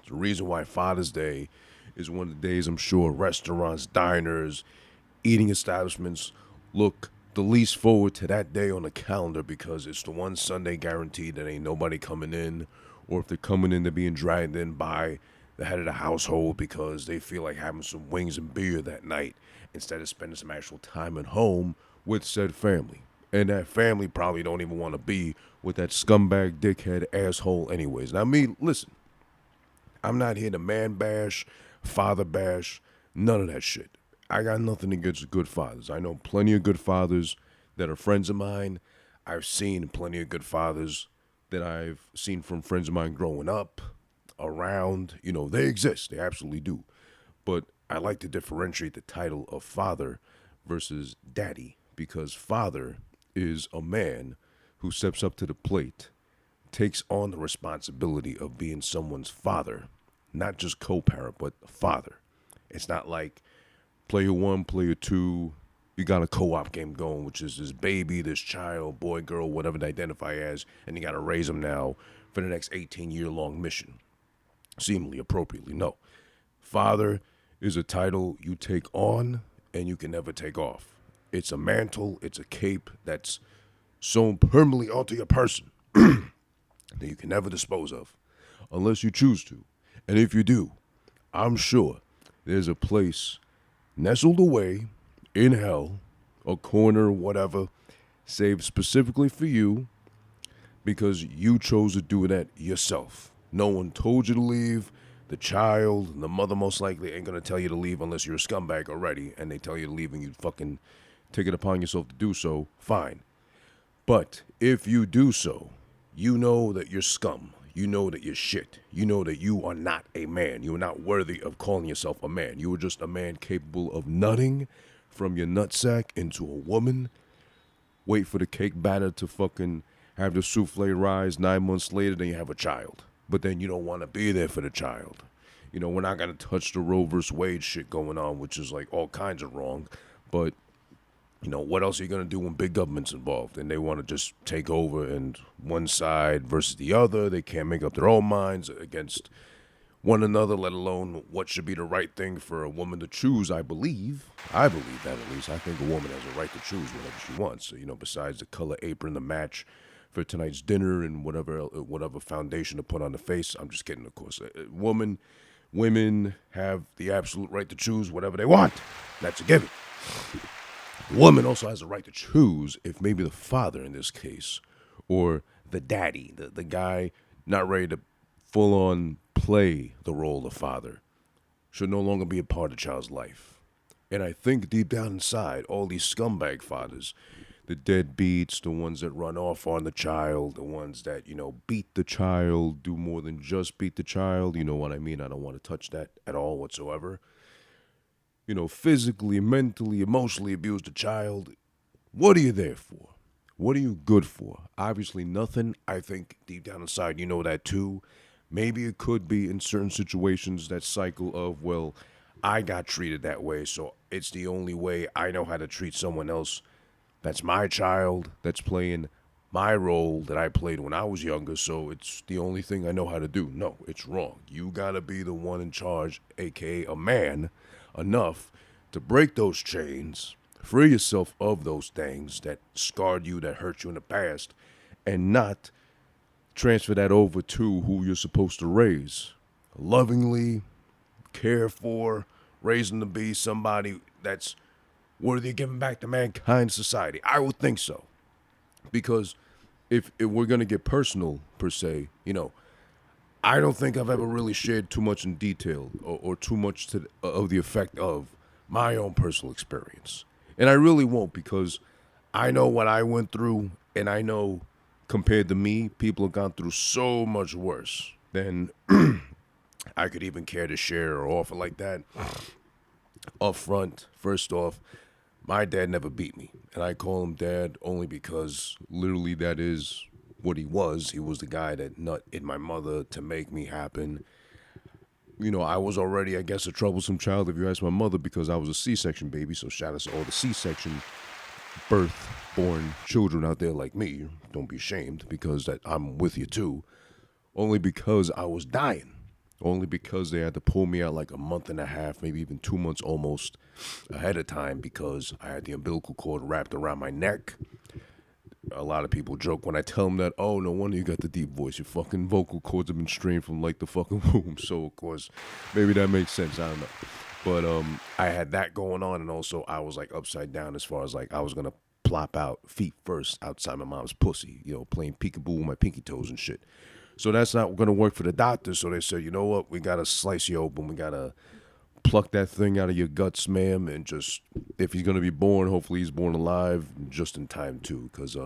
It's the reason why Father's Day is one of the days I'm sure restaurants, diners, eating establishments look the least forward to that day on the calendar because it's the one Sunday guaranteed that ain't nobody coming in, or if they're coming in, they're being dragged in by the head of the household because they feel like having some wings and beer that night instead of spending some actual time at home with said family. And that family probably don't even want to be with that scumbag, dickhead, asshole anyways. Now, me, listen, I'm not here to man bash, father bash, none of that shit. I got nothing against good fathers. I know plenty of good fathers that are friends of mine. I've seen plenty of good fathers that I've seen from friends of mine growing up, around. You know, they exist. They absolutely do. But I like to differentiate the title of father versus daddy because father is a man who steps up to the plate, takes on the responsibility of being someone's father, not just co-parent, but father. It's not like player one, player two, you got a co-op game going, which is this baby, this child, boy, girl, whatever they identify as, and you got to raise them now for the next 18-year-long mission. Seemingly appropriately, no. Father is a title you take on and you can never take off. It's a mantle, it's a cape that's sewn permanently onto your person that you can never dispose of unless you choose to. And if you do, I'm sure there's a place nestled away in hell, a corner, whatever, saved specifically for you because you chose to do that yourself. No one told you to leave. The child, the mother most likely ain't going to tell you to leave unless you're a scumbag already and they tell you to leave and you fucking take it upon yourself to do so, fine. But if you do so, you know that you're scum. You know that you're shit. You know that you are not a man. You are not worthy of calling yourself a man. You are just a man capable of nutting from your nutsack into a woman. Wait for the cake batter to fucking have the souffle rise 9 months later, then you have a child. But then you don't want to be there for the child. You know, we're not going to touch the Roe versus Wade shit going on, which is like all kinds of wrong. But, you know, what else are you going to do when big government's involved? And they want to just take over and one side versus the other. They can't make up their own minds against one another, let alone what should be the right thing for a woman to choose, I believe. I believe that at least. I think a woman has a right to choose whatever she wants. So, you know, besides the color apron, the match for tonight's dinner and whatever foundation to put on the face. I'm just kidding, of course. Women have the absolute right to choose whatever they want. That's a given. The woman also has a right to choose if maybe the father in this case, or the daddy, the guy not ready to full on play the role of father, should no longer be a part of the child's life. And I think deep down inside, all these scumbag fathers, the deadbeats, the ones that run off on the child, the ones that, you know, beat the child, do more than just beat the child. You know what I mean? I don't want to touch that at all whatsoever. You know, physically, mentally, emotionally abuse the child. What are you there for? What are you good for? Obviously nothing. I think deep down inside you know that too. Maybe it could be in certain situations that cycle of, well, I got treated that way, so it's the only way I know how to treat someone else. That's my child, that's playing my role that I played when I was younger, so it's the only thing I know how to do. No, it's wrong. You gotta be the one in charge, aka a man, enough to break those chains, free yourself of those things that scarred you, that hurt you in the past, and not transfer that over to who you're supposed to raise. Lovingly, care for, raising to be somebody that's worthy of giving back to mankind society. I would think so. Because if we're going to get personal, per se, you know, I don't think I've ever really shared too much in detail or too much of the effect of my own personal experience. And I really won't because I know what I went through, and I know compared to me, people have gone through so much worse than I could even care to share or offer like that. Up front, first off, my dad never beat me. And I call him dad only because literally that is what he was. He was the guy that nut in my mother to make me happen. You know, I was already, I guess, a troublesome child if you ask my mother because I was a C-section baby. So shout out to all the C-section birth-born children out there like me. Don't be ashamed because that I'm with you too. Only because I was dying. only because they had to pull me out like a month and a half, maybe even 2 months almost ahead of time because I had the umbilical cord wrapped around my neck. A lot of people joke when I tell them that, oh, no wonder you got the deep voice. Your fucking vocal cords have been strained from like the fucking womb. So, of course, maybe that makes sense. I don't know. But I had that going on, and also I was like upside down as far as like I was going to plop out feet first outside my mom's pussy, playing peekaboo with my pinky toes and shit. So that's not going to work for the doctors. So they said, you know what? We got to slice you open. We got to pluck that thing out of your guts, ma'am, and just, if he's gonna be born, hopefully he's born alive, just in time too. Cause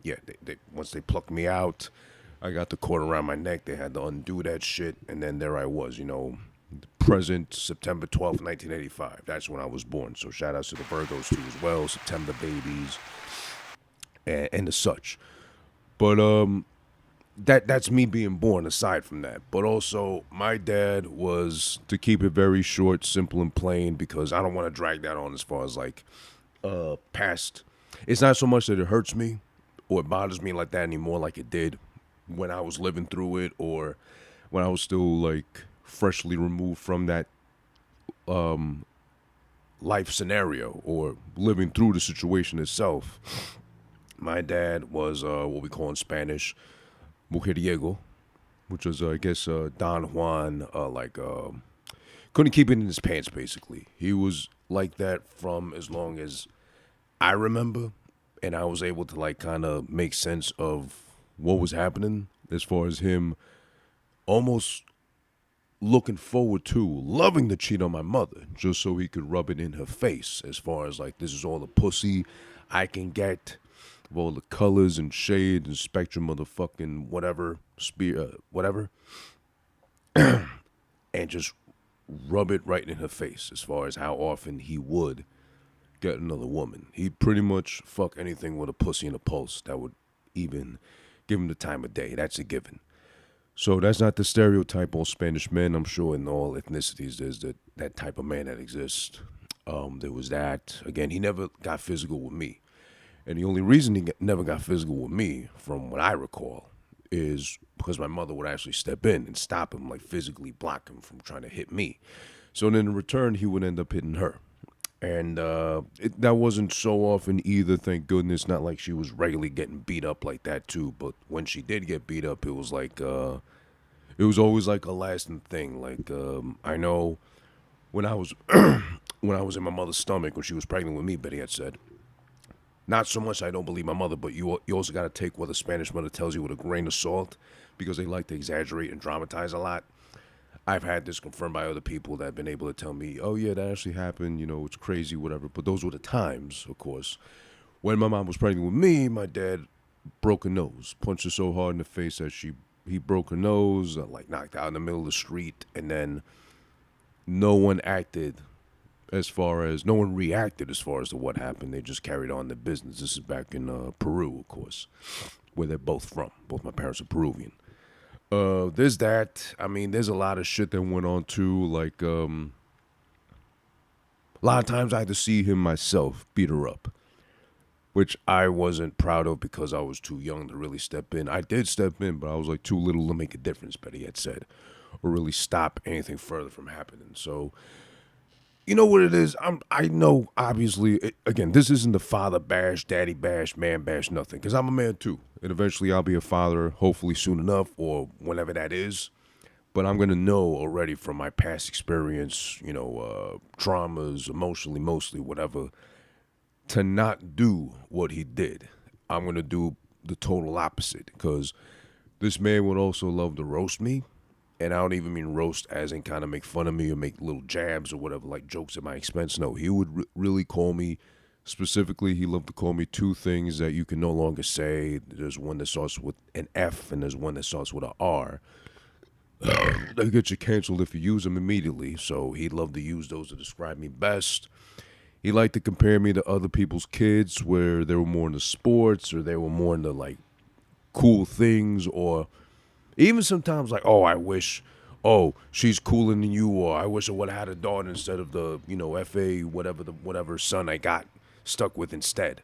they once they plucked me out, I got the cord around my neck. They had to undo that shit, and then there I was, present September 12th, 1985. That's when I was born. So shout outs to the Virgos too as well, September babies, and the such. But that's me being born aside from that. But also my dad was, to keep it very short, simple, and plain, because I don't want to drag that on as far as like past. It's not so much that it hurts me or it bothers me like that anymore like it did when I was living through it, or when I was still like freshly removed from that life scenario or living through the situation itself. My dad was what we call in Spanish mujeriego, which was, I guess, Don Juan, couldn't keep it in his pants, basically. He was like that from as long as I remember, and I was able to, like, kind of make sense of what was happening as far as him almost looking forward to loving to cheat on my mother just so he could rub it in her face, as far as, like, this is all the pussy I can get, of all the colors and shades and spectrum of the fucking whatever, and just rub it right in her face, as far as how often he would get another woman. He'd pretty much fuck anything with a pussy and a pulse that would even give him the time of day. That's a given. So that's not the stereotype on Spanish men. I'm sure in all ethnicities there's that type of man that exists. There was that. Again, he never got physical with me. And the only reason he never got physical with me, from what I recall, is because my mother would actually step in and stop him, like physically block him from trying to hit me. So then in return, he would end up hitting her. And that wasn't so often either, thank goodness. Not like she was regularly getting beat up like that too. But when she did get beat up, it was like, it was always like a lasting thing. Like, I know when I was when I was in my mother's stomach, when she was pregnant with me, Betty had said, not so much I don't believe my mother, but you also got to take what a Spanish mother tells you with a grain of salt, because they like to exaggerate and dramatize a lot. I've had this confirmed by other people that have been able to tell me, oh yeah, that actually happened, it's crazy, whatever. But those were the times, of course. When my mom was pregnant with me, my dad broke her nose, punched her so hard in the face that he broke her nose, like knocked out in the middle of the street, and then no one reacted as far as to what happened. They just carried on their business. This is back in Peru, of course, where they're both from. Both my parents are Peruvian. There's that. I mean, there's a lot of shit that went on too. Like, a lot of times I had to see him myself beat her up, which I wasn't proud of because I was too young to really step in. I did step in, but I was like too little to make a difference, Betty had said, or really stop anything further from happening. So, you know what it is? I know, obviously, again, this isn't the father bash, daddy bash, man bash, nothing. Because I'm a man too. And eventually I'll be a father, hopefully soon enough, or whenever that is. But I'm going to know already from my past experience, traumas, emotionally, mostly, whatever, to not do what he did. I'm going to do the total opposite. Because this man would also love to roast me. And I don't even mean roast as in kind of make fun of me or make little jabs or whatever, like jokes at my expense. No, he would really call me, specifically, he loved to call me two things that you can no longer say. There's one that starts with an F and there's one that starts with an R. They get you canceled if you use them immediately. So he'd love to use those to describe me best. He liked to compare me to other people's kids where they were more into sports or they were more into like cool things, or even sometimes like, oh, I wish, she's cooler than you, or I wish I would have had a daughter instead of the, FA, whatever son I got stuck with instead.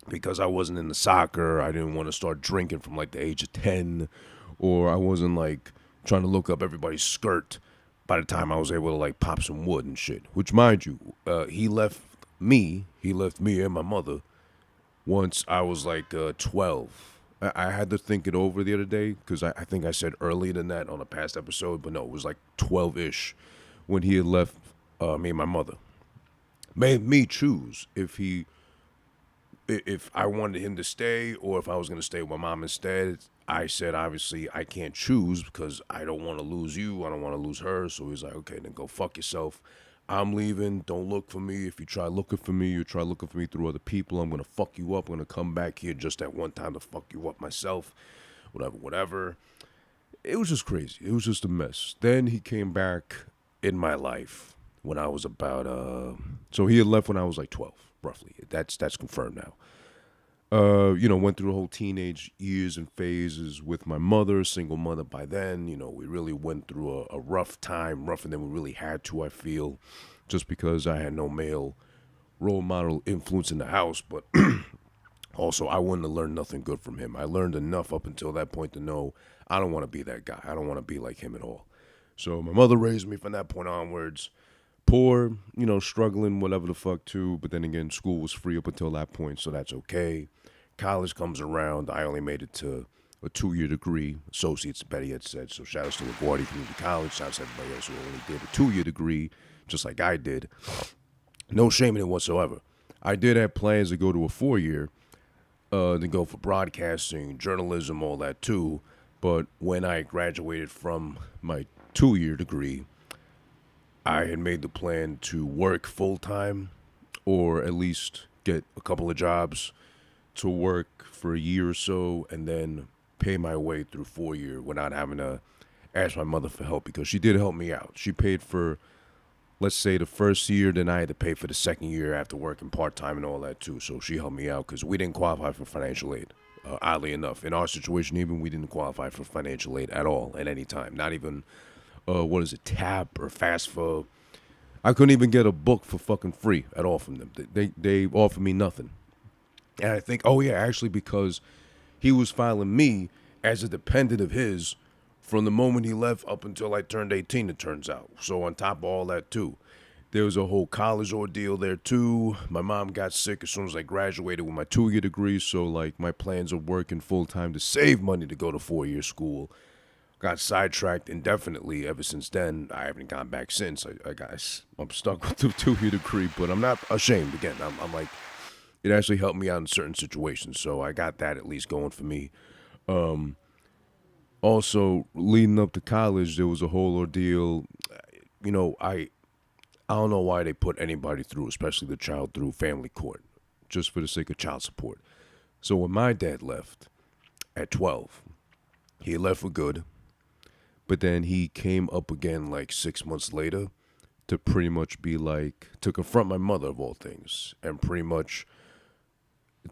Because I wasn't into soccer, I didn't want to start drinking from like the age of 10, or I wasn't like, trying to look up everybody's skirt by the time I was able to like pop some wood and shit. Which, mind you, he left me and my mother once I was like 12. I had to think it over the other day because I think I said earlier than that on a past episode, but no, it was like 12-ish when he had left me and my mother. Made me choose if I wanted him to stay or if I was going to stay with my mom instead. I said, obviously, I can't choose because I don't want to lose you. I don't want to lose her. So he's like, okay, then go fuck yourself. I'm leaving. Don't look for me. If you try looking for me, you try looking for me through other people, I'm going to fuck you up. I'm going to come back here just at one time to fuck you up myself. Whatever. It was just crazy. It was just a mess. Then he came back in my life when I was about, so he had left when I was like 12, roughly. That's confirmed now. Went through the whole teenage years and phases with my mother, single mother by then. We really went through a rough time, rougher than we really had to, I feel, just because I had no male role model influence in the house. But also, I wouldn't have learned nothing good from him. I learned enough up until that point to know I don't want to be that guy. I don't want to be like him at all. So my mother raised me from that point onwards. Poor, struggling, whatever the fuck too. But then again, school was free up until that point, so that's okay. College comes around. I only made it to a 2-year degree, associates, Betty had said. So shout out to LaGuardia Community College. Shout out to everybody else who only did a 2-year degree, just like I did. No shame in it whatsoever. I did have plans to go to a 4-year, to go for broadcasting, journalism, all that too. But when I graduated from my 2-year degree, I had made the plan to work full-time or at least get a couple of jobs to work for a year or so and then pay my way through 4-year without having to ask my mother for help, because she did help me out. She paid for, let's say, the first year, then I had to pay for the second year after working part-time and all that too. So she helped me out because we didn't qualify for financial aid. Oddly enough, in our situation, even we didn't qualify for financial aid at all at any time. Not even, TAP or FAFSA. I couldn't even get a book for fucking free at all from them. They offered me nothing. And I think, actually, because he was filing me as a dependent of his from the moment he left up until I turned 18, it turns out. So on top of all that, too, there was a whole college ordeal there, too. My mom got sick as soon as I graduated with my 2-year degree. So, my plans of working full-time to save money to go to 4-year school got sidetracked indefinitely. Ever since then, I haven't gone back since. I'm stuck with the 2-year degree, but I'm not ashamed. Again, I'm like, it actually helped me out in certain situations, so I got that at least going for me. Also, leading up to college, there was a whole ordeal. I don't know why they put anybody through, especially the child, through family court, just for the sake of child support. So when my dad left at 12, he left for good, but then he came up again like 6 months later to pretty much be like, to confront my mother of all things, and pretty much,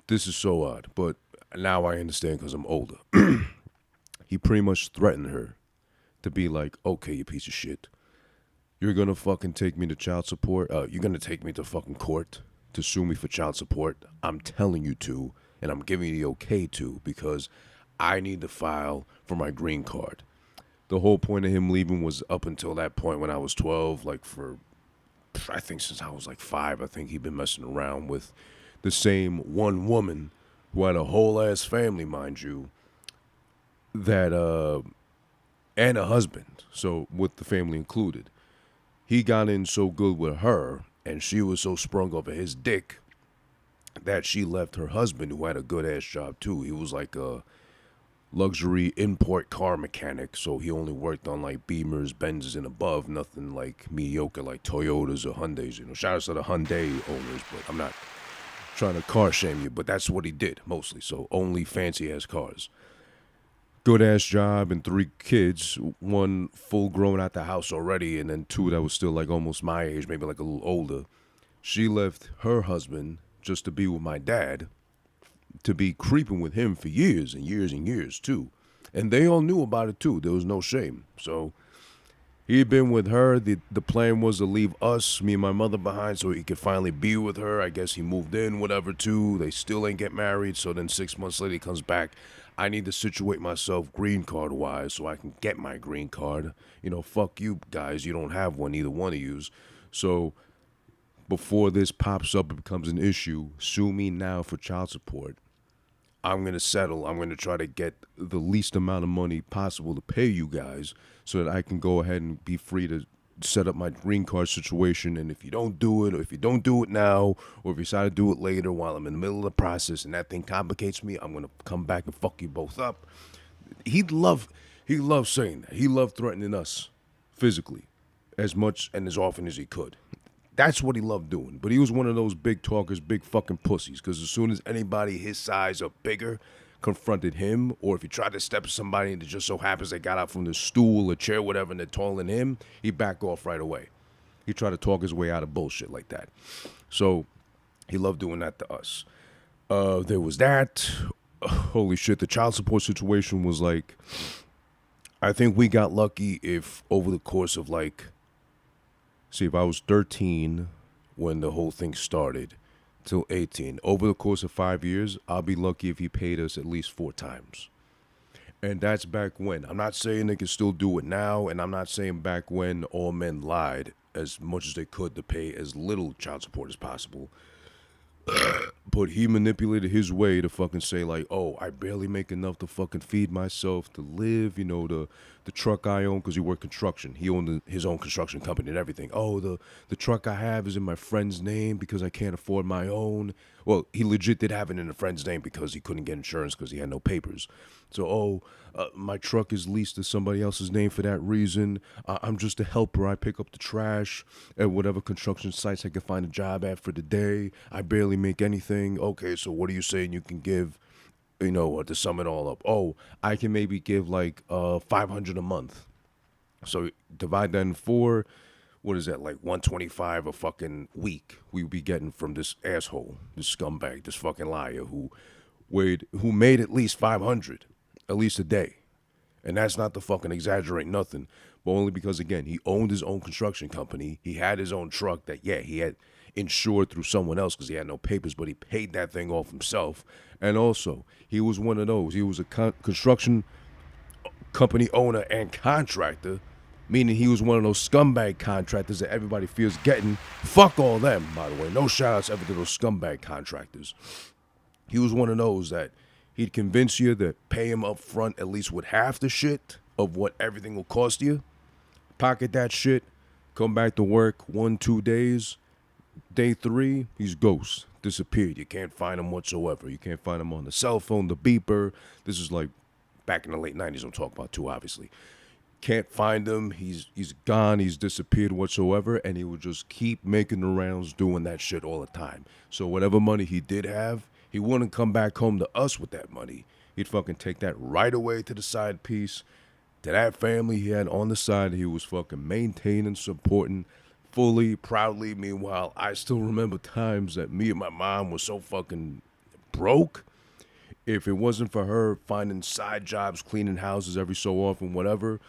this is so odd, but now I understand because I'm older. He pretty much threatened her to be like, okay, you piece of shit. You're going to fucking take me to child support? You're going to take me to fucking court to sue me for child support? I'm telling you to, and I'm giving you the okay to, because I need to file for my green card. The whole point of him leaving was up until that point when I was 12, I think since I was 5, I think he'd been messing around with the same one woman who had a whole ass family, mind you, that and a husband, so with the family included. He got in so good with her, and she was so sprung over his dick that she left her husband, who had a good ass job too. He was like a luxury import car mechanic, so he only worked on Beamers, Benzes, and above, nothing mediocre like Toyotas or Hyundais. Shout out to the Hyundai owners, but I'm not trying to car shame you, but that's what he did mostly. So only fancy ass cars. Good ass job and 3 kids, 1 full grown out the house already, and then 2 that was still almost my age, maybe a little older. She left her husband just to be with my dad, to be creeping with him for years and years and years too. And they all knew about it too. There was no shame. So he had been with her. The plan was to leave us, me and my mother, behind so he could finally be with her. I guess he moved in, whatever, too. They still ain't get married. So then 6 months later, he comes back. I need to situate myself green card wise so I can get my green card. Fuck you guys. You don't have one, either one of yous. So before this pops up and becomes an issue, sue me now for child support. I'm going to settle. I'm going to try to get the least amount of money possible to pay you guys so that I can go ahead and be free to set up my green card situation. And if you don't do it, or if you don't do it now, or if you decide to do it later while I'm in the middle of the process and that thing complicates me, I'm going to come back and fuck you both up. He loved saying that. He loved threatening us physically as much and as often as he could. That's what he loved doing. But he was one of those big talkers, big fucking pussies. Because as soon as anybody his size or bigger confronted him, or if he tried to step somebody and it just so happens they got out from the stool or chair, whatever, and they're taller than him, he back off right away. He tried to talk his way out of bullshit like that. So he loved doing that to us. There was that. Holy shit, the child support situation was like, I think we got lucky if over the course of if I was 13 when the whole thing started till 18, over the course of 5 years, I'll be lucky if he paid us at least 4 times. And that's back when. I'm not saying they can still do it now, and I'm not saying back when all men lied as much as they could to pay as little child support as possible. But he manipulated his way to fucking say oh, I barely make enough to fucking feed myself, to live, the truck I own, because he worked construction. He owned his own construction company and everything. Oh, the truck I have is in my friend's name because I can't afford my own. Well, he legit did have it in a friend's name because he couldn't get insurance because he had no papers. So, my truck is leased to somebody else's name for that reason. I'm just a helper. I pick up the trash at whatever construction sites I can find a job at for the day. I barely make anything. Okay, so what are you saying you can give, to sum it all up? Oh, I can maybe give $500 a month. So divide that in 4. What is that, 125 a fucking week we would be getting from this asshole, this scumbag, this fucking liar who made at least 500, at least a day. And that's not to fucking exaggerate nothing, but only because, again, he owned his own construction company. He had his own truck that, he had insured through someone else because he had no papers, but he paid that thing off himself. And also, he was one of those. He was a construction company owner and contractor, meaning he was one of those scumbag contractors that everybody fears getting. Fuck all them, by the way. No shout-outs ever to those scumbag contractors. He was one of those that he'd convince you to pay him up front at least with half the shit of what everything will cost you. Pocket that shit. Come back to work 1-2 days. Day 3, he's ghost. Disappeared. You can't find him whatsoever. You can't find him on the cell phone, the beeper. This is back in the late 90s I'm talking about too, obviously. Can't find him. He's gone. He's disappeared whatsoever. And he would just keep making the rounds doing that shit all the time. So whatever money he did have, he wouldn't come back home to us with that money. He'd fucking take that right away to the side piece, to that family he had on the side. He was fucking maintaining, supporting fully, proudly. Meanwhile, I still remember times that me and my mom was so fucking broke. If it wasn't for her finding side jobs, cleaning houses every so often, whatever,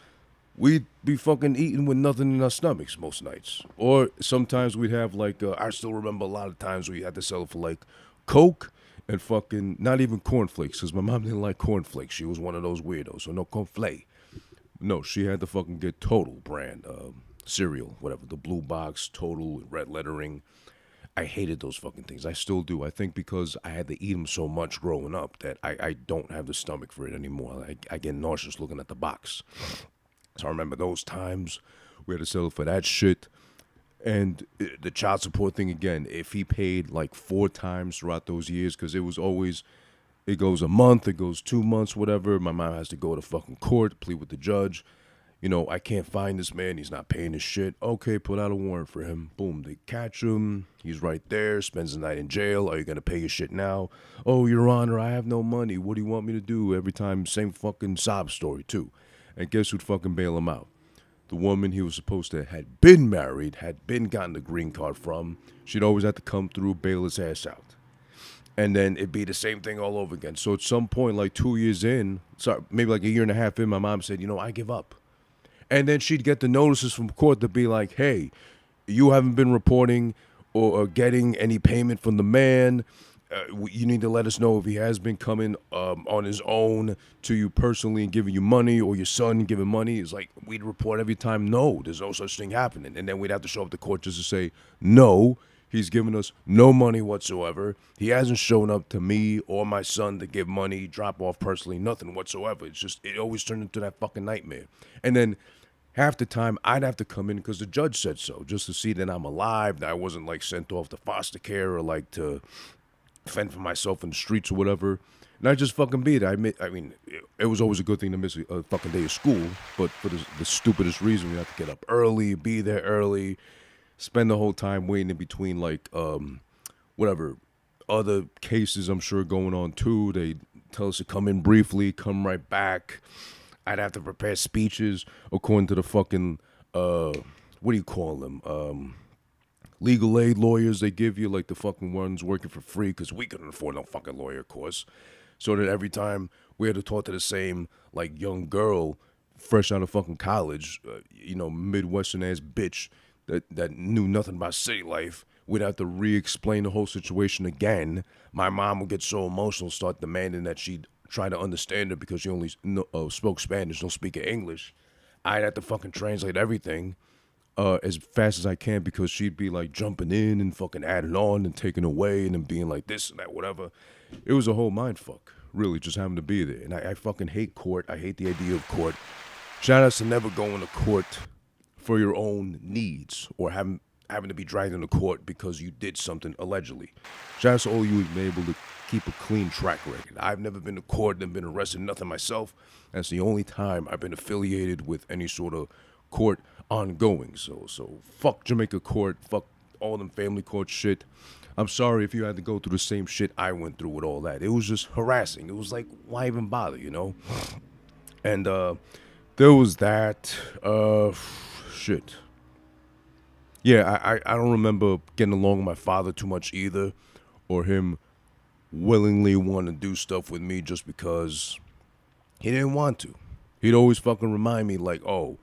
we'd be fucking eating with nothing in our stomachs most nights. Or sometimes we'd have I still remember a lot of times we had to settle for Coke and fucking not even cornflakes, because my mom didn't like cornflakes. She was one of those weirdos, so no cornflake. No, she had to fucking get Total brand cereal, whatever, the blue box, Total, red lettering. I hated those fucking things. I still do. I think because I had to eat them so much growing up that I don't have the stomach for it anymore. I get nauseous looking at the box. So I remember those times we had to settle for that shit. And the child support thing, again, if he paid 4 times throughout those years, because it was always, it goes a month, it goes 2 months, whatever. My mom has to go to fucking court, plead with the judge. I can't find this man. He's not paying his shit. Okay, put out a warrant for him. Boom, they catch him. He's right there, spends the night in jail. Are you going to pay your shit now? Oh, Your Honor, I have no money. What do you want me to do? Every time, same fucking sob story, too. And guess who'd fucking bail him out? The woman he was supposed to had been married, had been gotten the green card from. She'd always have to come through, bail his ass out. And then it'd be the same thing all over again. So at some point, 2 years in, maybe a year and a half in, my mom said, I give up. And then she'd get the notices from court to be like, hey, you haven't been reporting or getting any payment from the man. you need to let us know if he has been coming on his own to you personally and giving you money, or your son giving money. It's like we'd report every time, no, there's no such thing happening. And then we'd have to show up to court just to say, no, he's giving us no money whatsoever. He hasn't shown up to me or my son to give money, drop off personally, nothing whatsoever. It's just, it always turned into that fucking nightmare. And then half the time, I'd have to come in because the judge said so, just to see that I'm alive, that I wasn't like sent off to foster care or like to fend for myself in the streets or whatever. And I just fucking be it. I mean, it was always a good thing to miss a fucking day of school, but for the stupidest reason, we have to get up early, be there early, spend the whole time waiting in between like whatever other cases I'm sure going on too. They tell us to come in briefly, come right back. I'd have to prepare speeches according to the fucking what do you call them? Legal aid lawyers they give you, like the fucking ones working for free because we couldn't afford no fucking lawyer course. So that every time we had to talk to the same like young girl fresh out of fucking college, Midwestern ass bitch that knew nothing about city life, we'd have to re-explain the whole situation again. My mom would get so emotional, start demanding that she'd try to understand her because she only spoke Spanish, don't speak English. I'd have to fucking translate everything as fast as I can because she'd be like jumping in and fucking adding on and taking away and then being like this and that, whatever. It was a whole mind fuck, really, just having to be there. And I fucking hate court. I hate the idea of court. Shout outs to never going to court for your own needs or having to be dragged into court because you did something allegedly. Shout out to all you who've been able to keep a clean track record. I've never been to court and been arrested, nothing myself. That's the only time I've been affiliated with any sort of court ongoing. So fuck Jamaica court, fuck all them family court shit. I'm sorry if you had to go through the same shit I went through with all that. It was just harassing. It was like, why even bother, And there was that. Shit. Yeah, I don't remember getting along with my father too much either, or him willingly wanting to do stuff with me just because he didn't want to. He'd always fucking remind me like, oh,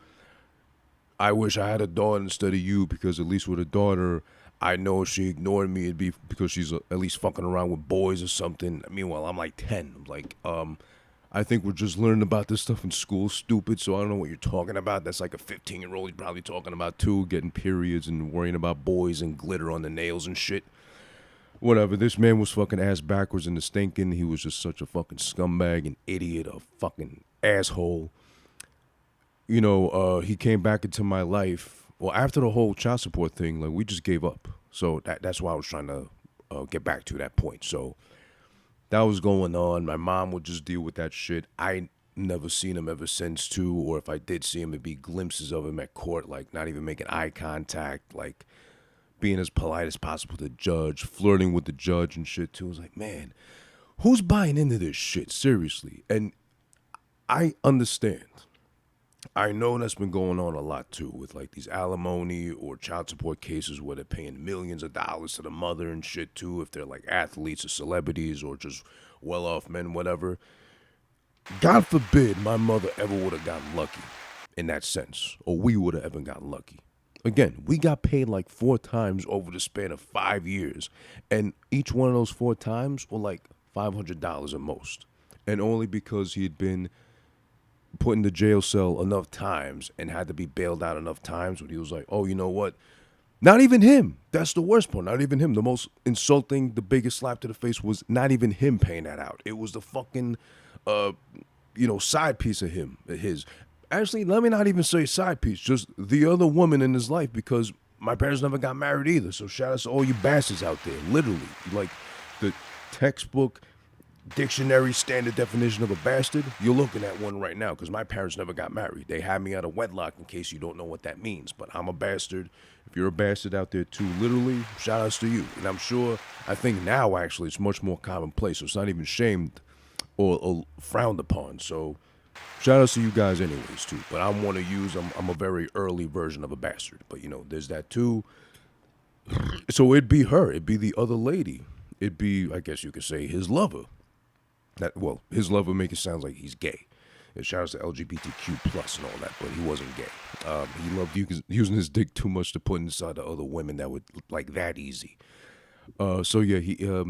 I wish I had a daughter instead of you because at least with a daughter, I know if she ignored me, it'd be because she's at least fucking around with boys or something. Meanwhile, I'm like 10. I'm like, I think we're just learning about this stuff in school, stupid, so I don't know what you're talking about. That's like a 15-year-old you're probably talking about too, getting periods and worrying about boys and glitter on the nails and shit. Whatever, this man was fucking ass backwards in the stinking. He was just such a fucking scumbag, an idiot, a fucking asshole. He came back into my life. Well, after the whole child support thing, like, we just gave up. So that's why I was trying to get back to that point. So that was going on. My mom would just deal with that shit. I never seen him ever since, too. Or if I did see him, it'd be glimpses of him at court, like not even making eye contact, like being as polite as possible to the judge, flirting with the judge and shit, too. I was like, man, who's buying into this shit? Seriously. And I understand. I know that's been going on a lot, too, with like these alimony or child support cases where they're paying millions of dollars to the mother and shit, too, if they're like athletes or celebrities or just well-off men, whatever. God forbid my mother ever would have gotten lucky in that sense, or we would have ever gotten lucky. Again, we got paid like 4 times over the span of 5 years, and each one of those 4 times were like $500 at most, and only because he had been put in the jail cell enough times and had to be bailed out enough times when he was like, oh, you know what? Not even him. That's the worst part. Not even him. The most insulting, the biggest slap to the face was not even him paying that out. It was the fucking, side piece of his. Actually, let me not even say side piece, just the other woman in his life, because my parents never got married either. So shout out to all you bastards out there. Literally, like the textbook dictionary standard definition of a bastard, you're looking at one right now, because my parents never got married. They had me out of wedlock, in case you don't know what that means. But I'm a bastard. If you're a bastard out there too, literally, shout outs to you. And I think now actually it's much more commonplace, so it's not even shamed or frowned upon. So shout outs to you guys anyways too. But I'm a very early version of a bastard. But there's that too. So it'd be her. It'd be the other lady. It'd be, I guess you could say, his lover. His lover make it sound like he's gay. And shout out to LGBTQ plus and all that, but he wasn't gay. He loved using his dick too much to put inside the other women that would like that easy. So yeah,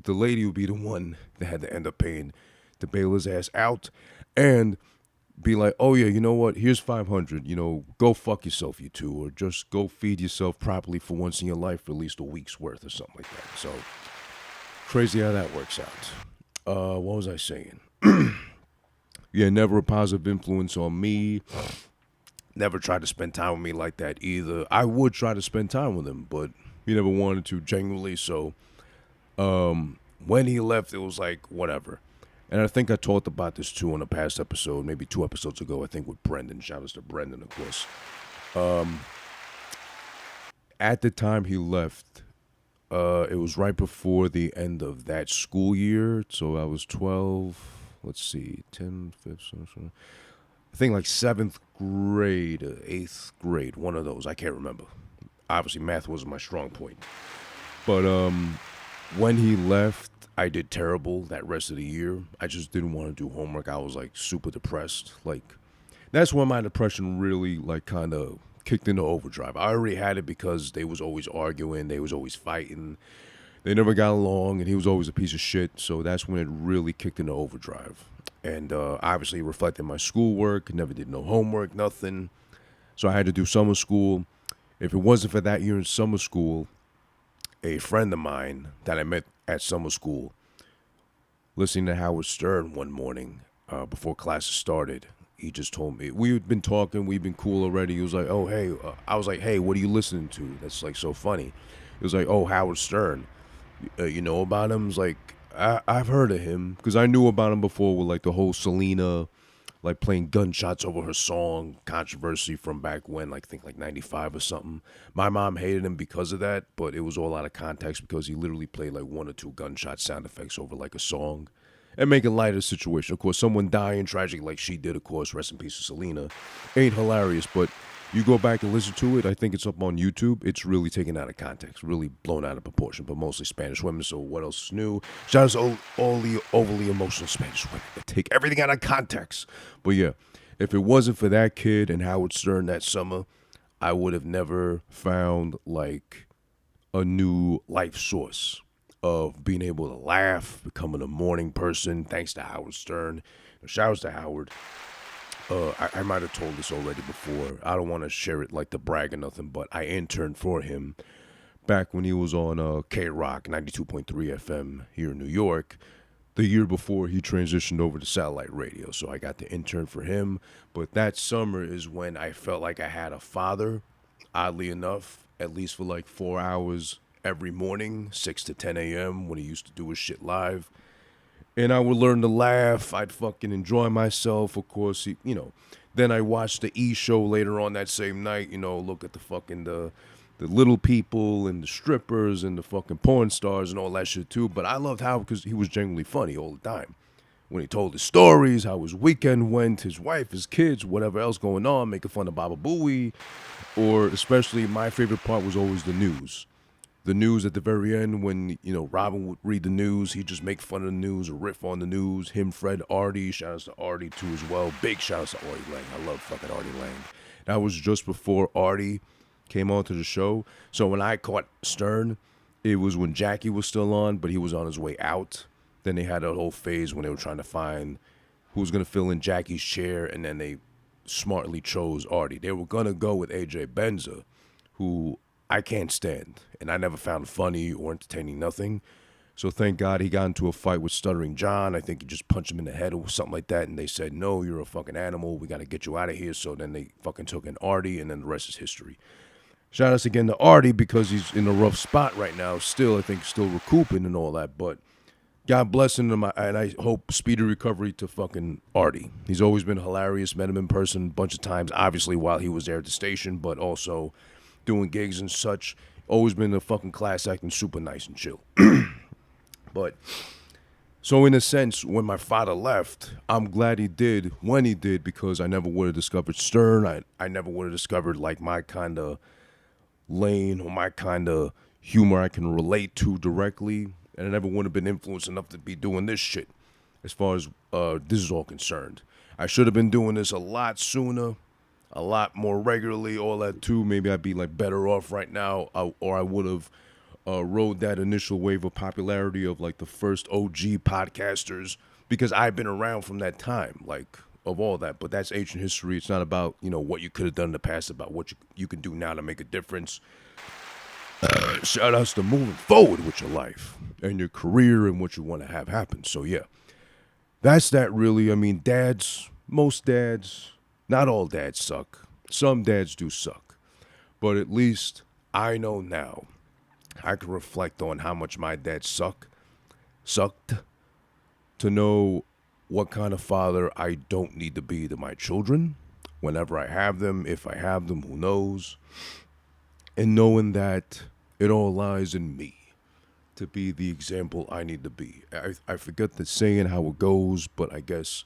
the lady would be the one that had to end up paying to bail his ass out and be like, oh yeah, you know what? Here's 500. Go fuck yourself, you two, or just go feed yourself properly for once in your life for at least a week's worth or something like that. So crazy how that works out. What was I saying? Yeah, never a positive influence on me. Never tried to spend time with me like that either. I would try to spend time with him, but he never wanted to genuinely. So when he left, it was like whatever. And I think I talked about this too in a past episode, maybe 2 episodes ago. I think with Brendan. Shout out to Brendan, of course. At the time he left, it was right before the end of that school year. So I was 12. Let's see, 10, 15, I think like 7th grade, 8th grade, one of those. I can't remember. Obviously, math wasn't my strong point. But when he left, I did terrible that rest of the year. I just didn't want to do homework. I was like super depressed. Like that's when my depression really like kind of kicked into overdrive. I already had it because they was always arguing, they was always fighting. They never got along, and he was always a piece of shit. So that's when it really kicked into overdrive. And obviously reflected my schoolwork. Never did no homework, nothing. So I had to do summer school. If it wasn't for that year in summer school, a friend of mine that I met at summer school, listening to Howard Stern one morning before classes started, he just told me, we'd been talking, we'd been cool already. He was like, oh, hey, I was like, hey, what are you listening to? That's like so funny. He was like, oh, Howard Stern. You know about him? It's like, I've heard of him because I knew about him before with like the whole Selena, like playing gunshots over her song controversy from back when, like, I think like 95 or something. My mom hated him because of that, but it was all out of context because he literally played like one or two gunshot sound effects over like a song and making light of the situation. Of course, someone dying tragically like she did, of course, rest in peace to Selena, ain't hilarious, but you go back and listen to it, I think it's up on YouTube. It's really taken out of context, really blown out of proportion, but mostly Spanish women, so what else is new? Shout out to all the overly emotional Spanish women that take everything out of context. But yeah, if it wasn't for that kid and Howard Stern that summer, I would have never found like a new life source of being able to laugh, becoming a morning person, thanks to Howard Stern. Shout out to Howard. I might have told this already before. I don't want to share it like to brag or nothing, but I interned for him back when he was on K-Rock 92.3 FM here in New York, the year before he transitioned over to satellite radio. So I got to intern for him. But that summer is when I felt like I had a father, oddly enough, at least for like 4 hours every morning, 6 to 10 a.m. when he used to do his shit live. And I would learn to laugh. I'd fucking enjoy myself, of course. Then I watched the E show later on that same night. Look at the fucking the little people and the strippers and the fucking porn stars and all that shit too. But I loved how because he was genuinely funny all the time. When he told his stories, how his weekend went, his wife, his kids, whatever else going on, making fun of Baba Booey, or especially my favorite part was always the news. The news at the very end when, Robin would read the news, he'd just make fun of the news or riff on the news. Him, Fred, Artie, shout outs to Artie too as well. Big shout outs to Artie Lang. I love fucking Artie Lang. That was just before Artie came onto the show. So when I caught Stern, it was when Jackie was still on, but he was on his way out. Then they had a whole phase when they were trying to find who was going to fill in Jackie's chair, and then they smartly chose Artie. They were going to go with AJ Benza, who I can't stand, and I never found funny or entertaining, nothing. So thank God he got into a fight with Stuttering John. I think he just punched him in the head or something like that, and they said, no, you're a fucking animal. We got to get you out of here. So then they fucking took in Artie, and then the rest is history. Shout outs again to Artie because he's in a rough spot right now. Still, I think, still recouping and all that, but God bless him, and I hope speedy recovery to fucking Artie. He's always been hilarious, met him in person a bunch of times, obviously while he was there at the station, but also doing gigs and such. Always been a fucking class act and super nice and chill. But, so in a sense, when my father left, I'm glad he did when he did because I never would have discovered Stern. I never would have discovered like my kind of lane or my kind of humor I can relate to directly. And I never would have been influenced enough to be doing this shit as far as this is all concerned. I should have been doing this a lot sooner, a lot more regularly, all that too. Maybe I'd be like better off right now, or I would have rode that initial wave of popularity of like the first OG podcasters, because I've been around from that time, like of all that. But that's ancient history. It's not about, what you could have done in the past, about what you can do now to make a difference. Shout outs to moving forward with your life and your career and what you want to have happen. So yeah, that's that really. I mean, most dads, not all dads suck. Some dads do suck. But at least I know now, I can reflect on how much my dad sucked, to know what kind of father I don't need to be to my children whenever I have them, if I have them, who knows. And knowing that it all lies in me to be the example I need to be. I forget the saying, how it goes, but I guess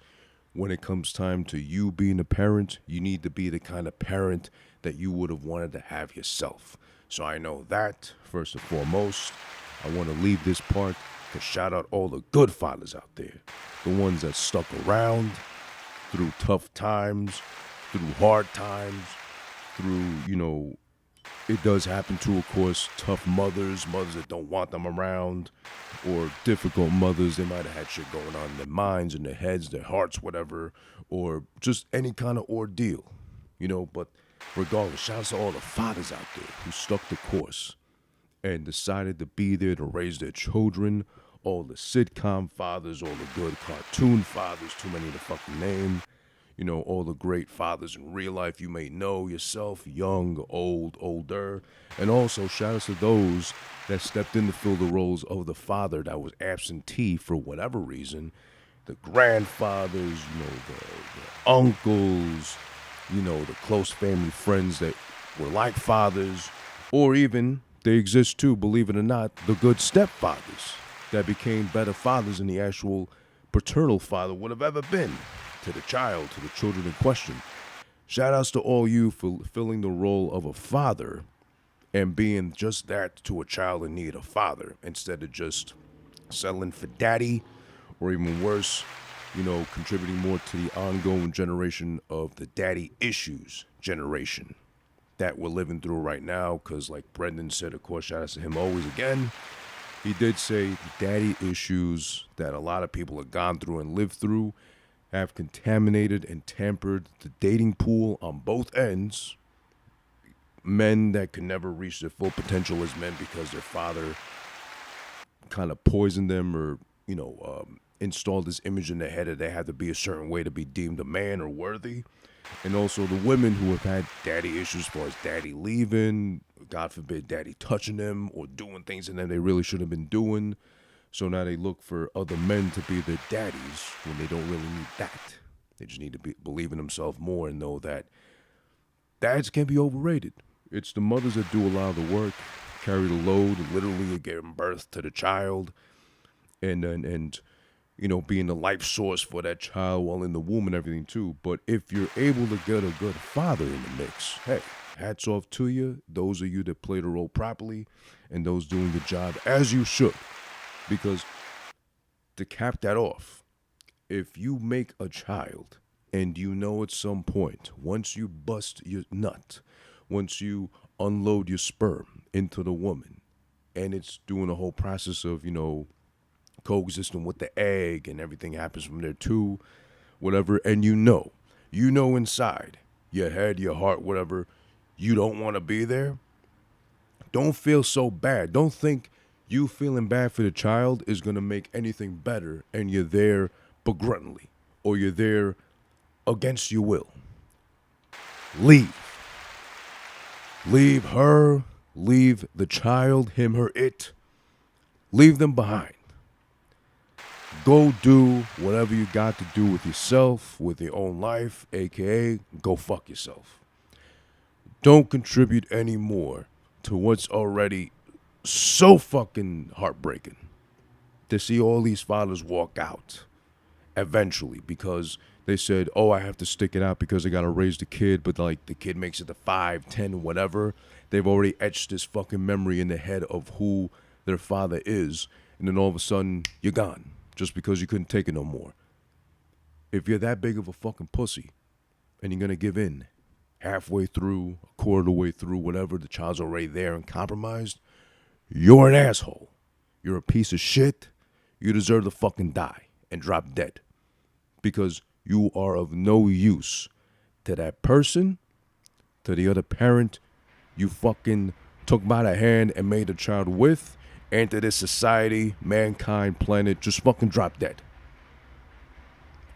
when it comes time to you being a parent, you need to be the kind of parent that you would have wanted to have yourself. So I know that, first and foremost. I want to leave this part to shout out all the good fathers out there. The ones that stuck around through tough times, through hard times, through, it does happen to, of course, tough mothers that don't want them around, or difficult mothers. They might have had shit going on in their minds, in their heads, their hearts, whatever, or just any kind of ordeal, but regardless, shout out to all the fathers out there who stuck the course and decided to be there to raise their children, all the sitcom fathers, all the good cartoon fathers, too many to fucking name, all the great fathers in real life you may know yourself, young, old, older, and also shout out to those that stepped in to fill the roles of the father that was absentee for whatever reason, the grandfathers, the uncles, the close family friends that were like fathers, or even, they exist too, believe it or not, the good stepfathers that became better fathers than the actual paternal father would have ever been to the child, to the children in question. Shout outs to all you for filling the role of a father and being just that to a child in need of father, instead of just settling for daddy, or even worse, contributing more to the ongoing generation of the daddy issues generation that we're living through right now. Because like Brendan said, of course, shout out to him always again, he did say the daddy issues that a lot of people have gone through and lived through have contaminated and tampered the dating pool on both ends. Men that could never reach their full potential as men because their father kind of poisoned them, or installed this image in their head that they had to be a certain way to be deemed a man or worthy. And also the women who have had daddy issues, as far as daddy leaving, God forbid daddy touching them or doing things in them they really shouldn't have been doing. So now they look for other men to be their daddies when they don't really need that. They just need to believe in themselves more and know that dads can be overrated. It's the mothers that do a lot of the work, carry the load, literally giving birth to the child, and being the life source for that child while in the womb and everything too. But if you're able to get a good father in the mix, hey, hats off to you. Those of you that play the role properly and those doing the job as you should. Because to cap that off, if you make a child and at some point, once you bust your nut, once you unload your sperm into the woman, and it's doing the whole process of, coexisting with the egg and everything happens from there too, whatever, and inside your head, your heart, whatever, you don't want to be there, don't feel so bad. Don't think you feeling bad for the child is going to make anything better and you're there begrudgingly or you're there against your will. Leave. Leave her, leave the child, him, her, it. Leave them behind. Go do whatever you got to do with yourself, with your own life, aka go fuck yourself. Don't contribute any more to what's already so fucking heartbreaking to see all these fathers walk out eventually because they said, oh, I have to stick it out because I got to raise the kid, but like the kid makes it to 5, 10, whatever. They've already etched this fucking memory in the head of who their father is, and then all of a sudden you're gone just because you couldn't take it no more. If you're that big of a fucking pussy and you're going to give in halfway through, a quarter of the way through, whatever, the child's already there and compromised, You're an asshole. You're a piece of shit. You deserve to fucking die and drop dead. Because you are of no use to that person, to the other parent you fucking took by the hand and made a child with, and to this society, mankind, planet, just fucking drop dead.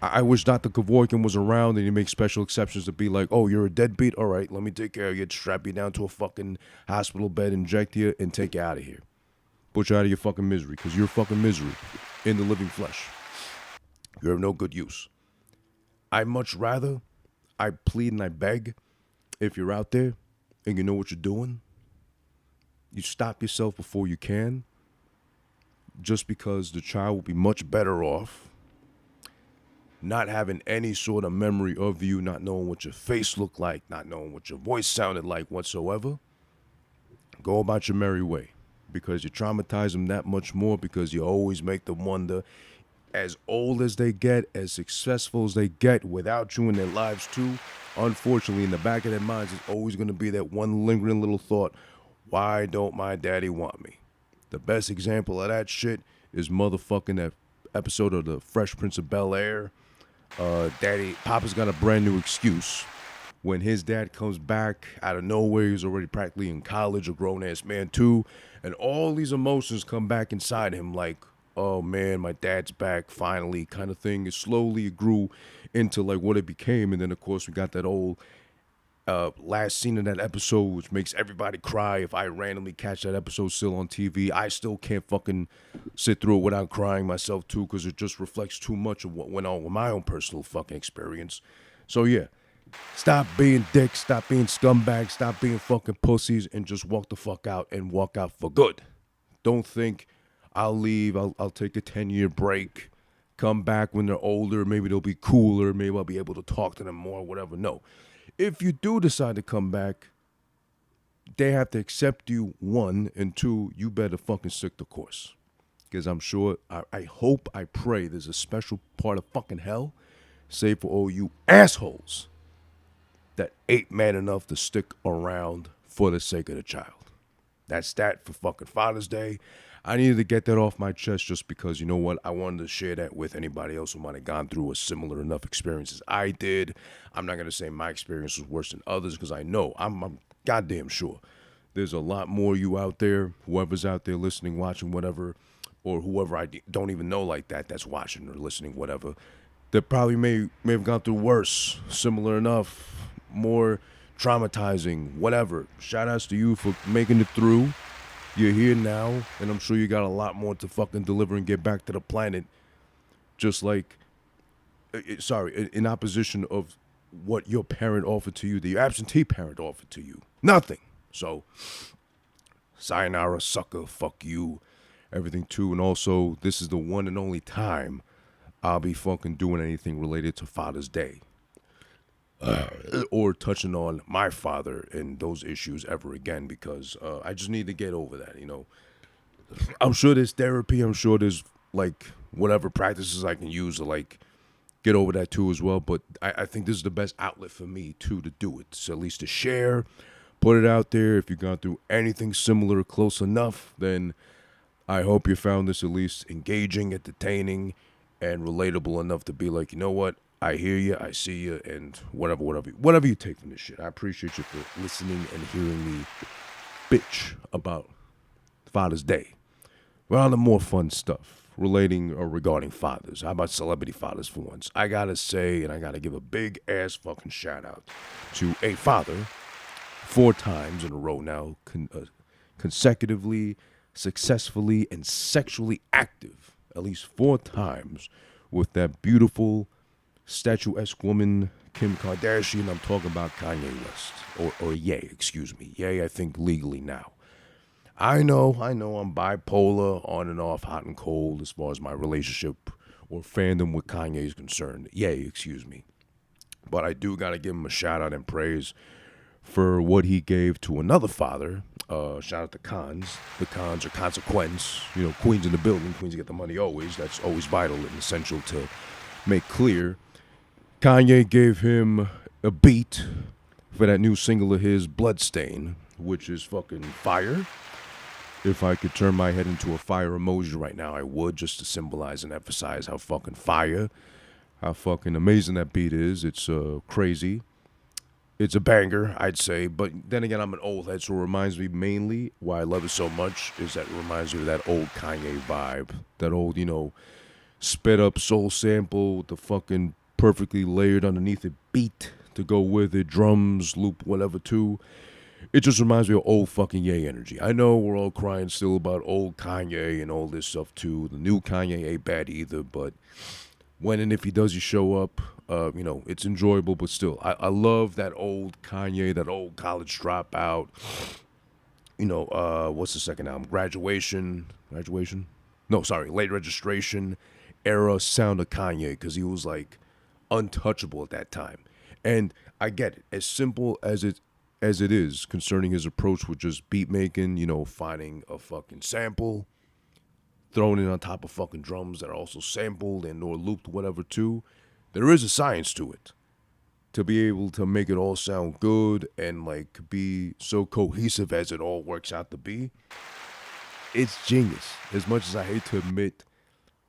I wish Dr. Kevorkian was around and he makes special exceptions to be like, oh, you're a deadbeat? All right, let me take care of you, strap you down to a fucking hospital bed, inject you, and take you out of here. Put you out of your fucking misery, because you're fucking misery in the living flesh. You're of no good use. I much rather, I plead and I beg, if you're out there and you know what you're doing, you stop yourself before you can, just because the child will be much better off not having any sort of memory of you, not knowing what your face looked like, not knowing what your voice sounded like whatsoever. Go about your merry way, because you traumatize them that much more, because you always make them wonder, as old as they get, as successful as they get, without you in their lives too, unfortunately, in the back of their minds is always going to be that one lingering little thought, why don't my daddy want me? The best example of that shit is motherfucking that episode of The Fresh Prince of Bel-Air. Papa's got a brand new excuse. When his dad comes back out of nowhere, he's already practically in college, a grown-ass man too, and all these emotions come back inside him like, oh man, my dad's back finally kind of thing. It slowly grew into like what it became, and then of course we got that old last scene of that episode, which makes everybody cry. If I randomly catch that episode still on TV, I still can't fucking sit through it without crying myself too, because it just reflects too much of what went on with my own personal fucking experience. So yeah, stop being dicks, stop being scumbags, stop being fucking pussies, and just walk the fuck out, and walk out for good. Don't think I'll leave, I'll take a 10-year break, come back when they're older, maybe they'll be cooler, maybe I'll be able to talk to them more, whatever. No. If you do decide to come back, they have to accept you, one, and two, you better fucking stick the course. Because I'm sure, I hope, I pray there's a special part of fucking hell, save for all you assholes that ain't man enough to stick around for the sake of the child. That's that for fucking Father's Day. I needed to get that off my chest just because, you know what, I wanted to share that with anybody else who might have gone through a similar enough experience as I did. I'm not going to say my experience was worse than others, because I know, I'm goddamn sure there's a lot more you out there, whoever's out there listening, watching, whatever, or whoever I don't even know like that's watching or listening, whatever, that probably may have gone through worse, similar enough, more traumatizing, whatever. Shout outs to you for making it through. You're here now, and I'm sure you got a lot more to fucking deliver and get back to the planet. Just like, in opposition of what your parent offered to you, the absentee parent offered to you. Nothing. So, sayonara, sucker, fuck you, everything too. And also, this is the one and only time I'll be fucking doing anything related to Father's Day. Or touching on my father and those issues ever again, because I just need to get over that, you know. I'm sure there's therapy, I'm sure there's like whatever practices I can use to like get over that too as well, but I think this is the best outlet for me too to do it. So at least to share, put it out there. If you've gone through anything similar close enough, then I hope you found this at least engaging, entertaining, and relatable enough to be like, you know what, I hear you, I see you, and whatever you take from this shit. I appreciate you for listening and hearing me bitch about Father's Day. Well, on the more fun stuff relating or regarding fathers. How about celebrity fathers for once? I gotta say, and I gotta give a big ass fucking shout out to a father 4 times in a row now, consecutively, successfully, and sexually active at least 4 times with that beautiful statuesque woman, Kim Kardashian. I'm talking about Kanye West. Or Ye, excuse me. Ye, I think legally now. I know I'm bipolar, on and off, hot and cold as far as my relationship or fandom with Kanye is concerned. Ye, excuse me. But I do gotta give him a shout out and praise for what he gave to another father. Shout out to Cons. The Cons are consequence. You know, Queens in the building. Queens get the money always. That's always vital and essential to make clear. Kanye gave him a beat for that new single of his, Bloodstain, which is fucking fire. If I could turn my head into a fire emoji right now, I would, just to symbolize and emphasize how fucking fire, how fucking amazing that beat is. It's crazy. It's a banger, I'd say. But then again, I'm an old head, so it reminds me mainly why I love it so much is that it reminds me of that old Kanye vibe. That old, sped up soul sample with the fucking perfectly layered underneath it beat to go with it, drums, loop, whatever, too. It just reminds me of old fucking Ye energy. I know we're all crying still about old Kanye and all this stuff, too. The new Kanye ain't bad either, but when and if he does, show up, it's enjoyable, but still, I love that old Kanye, that old college dropout. What's the second album? Graduation? No, sorry, late registration era sound of Kanye, because he was like untouchable at that time. And I get it, as simple as it is concerning his approach with just beat making, finding a fucking sample, throwing it on top of fucking drums that are also sampled and or looped, whatever, too. There is a science to it. To be able to make it all sound good and like be so cohesive as it all works out to be, it's genius. As much as I hate to admit,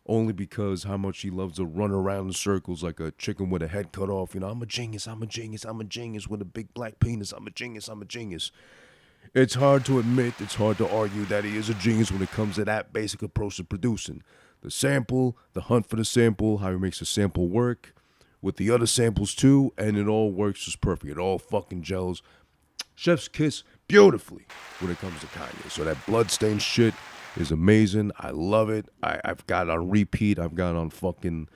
only because how much he loves to run around in circles like a chicken with a head cut off. I'm a genius with a big black penis. I'm a genius. It's hard to admit, it's hard to argue that he is a genius when it comes to that basic approach to producing. The sample, the hunt for the sample, how he makes the sample work with the other samples too, and it all works just perfect. It all fucking gels. Chef's kiss beautifully when it comes to Kanye. So that bloodstained shit is amazing. I love it. I've got it on repeat. I've got it on fucking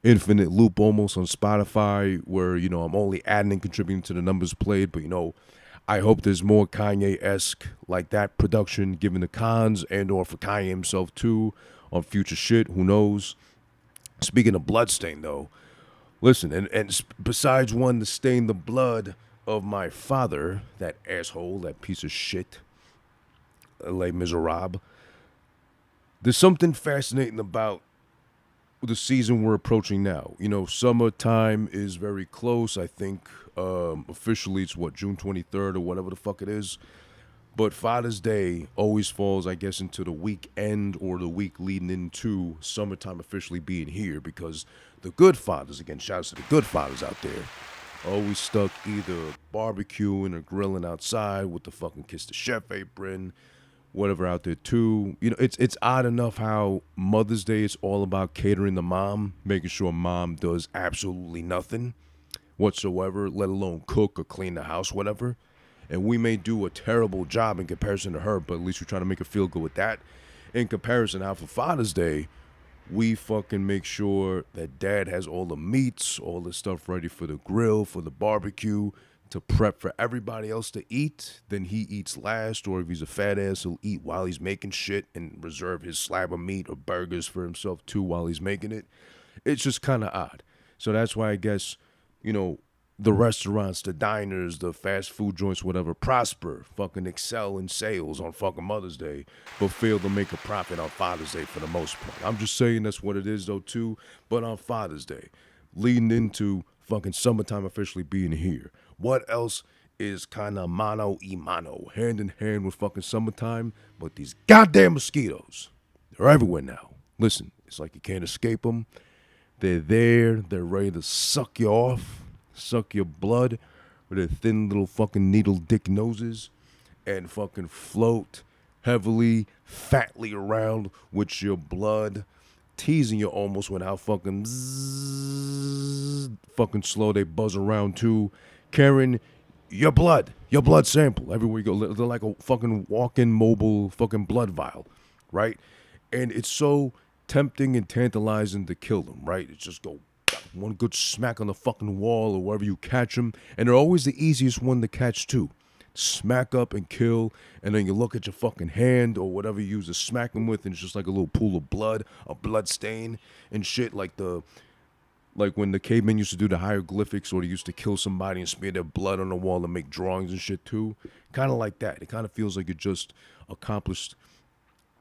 infinite loop almost on Spotify where, I'm only adding and contributing to the numbers played. But, I hope there's more Kanye-esque like that production given the cons and or for Kanye himself too on future shit. Who knows? Speaking of bloodstain though, listen, and besides one to stain the blood of my father, that asshole, that piece of shit, Les Miserables, there's something fascinating about the season we're approaching now. Summertime is very close. I think officially it's June 23rd or whatever the fuck it is. But Father's Day always falls, I guess, into the weekend or the week leading into summertime officially being here, because the good fathers, again, shouts to the good fathers out there, always stuck either barbecuing or grilling outside with the fucking Kiss the Chef apron, whatever out there too. It's odd enough how Mother's Day is all about catering the mom, making sure mom does absolutely nothing whatsoever, let alone cook or clean the house, whatever. And we may do a terrible job in comparison to her, but at least we try to make her feel good with that. In comparison, how for Father's Day, we fucking make sure that dad has all the meats, all the stuff ready for the grill, for the barbecue, to prep for everybody else to eat. Then he eats last, or if he's a fat ass, he'll eat while he's making shit and reserve his slab of meat or burgers for himself too while he's making it. It's just kind of odd. So that's why I guess, the restaurants, the diners, the fast food joints, whatever, prosper, fucking excel in sales on fucking Mother's Day, but fail to make a profit on Father's Day for the most part. I'm just saying that's what it is though too, but on Father's Day, leading into fucking summertime officially being here. What else is kind of mano y mano, hand in hand with fucking summertime? But these goddamn mosquitoes, they're everywhere now. Listen, it's like you can't escape them. They're there, they're ready to suck you off, suck your blood with their thin little fucking needle dick noses and fucking float heavily, fatly around with your blood, teasing you almost with how fucking fucking slow they buzz around too, carrying your blood sample everywhere you go. They're like a fucking walk-in mobile fucking blood vial, right? And it's so tempting and tantalizing to kill them, right? It's just go one good smack on the fucking wall or wherever you catch them, and they're always the easiest one to catch too. Smack up and kill, and then you look at your fucking hand or whatever you use to smack them with, and it's just like a little pool of blood, a blood stain and shit, like when the cavemen used to do the hieroglyphics, or they used to kill somebody and smear their blood on the wall and make drawings and shit too. Kind of like that. It kind of feels like you just accomplished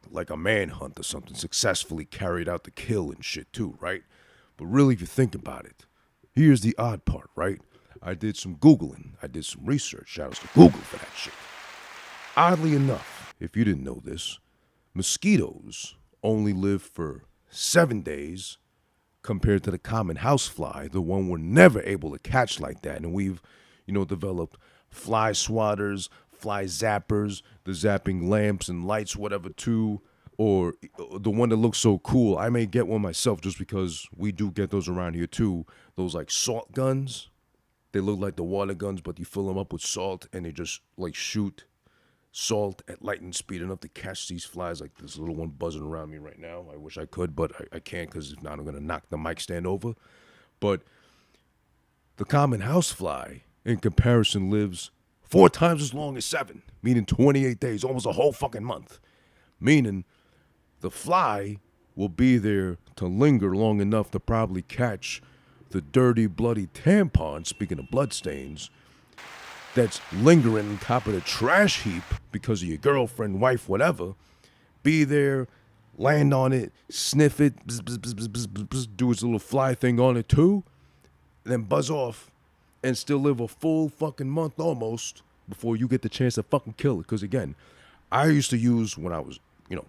like a manhunt or something, successfully carried out the kill and shit too, right? But really, if you think about it, here's the odd part, right? I did some Googling. I did some research. Shout out to Google for that shit. Oddly enough, if you didn't know this, Mosquitoes only live for 7 days compared to the common housefly, the one we're never able to catch like that. And we've, developed fly swatters, fly zappers, the zapping lamps and lights, whatever, too. Or the one that looks so cool. I may get one myself just because we do get those around here, too. Those, like, salt guns. They look like the water guns, but you fill them up with salt and they just, like, shoot salt at lightning speed enough to catch these flies. Like this little one buzzing around me right now. I wish I could, but I can't because if not, I'm going to knock the mic stand over. But the common housefly, in comparison, lives 4 times as long as 7, meaning 28 days, almost a whole fucking month. Meaning the fly will be there to linger long enough to probably catch the dirty, bloody tampon, speaking of bloodstains, that's lingering on top of the trash heap because of your girlfriend, wife, whatever. Be there, land on it, sniff it, bzz, bzz, bzz, bzz, bzz, bzz, do its little fly thing on it too, then buzz off and still live a full fucking month almost before you get the chance to fucking kill it. Because again, I used to use, when I was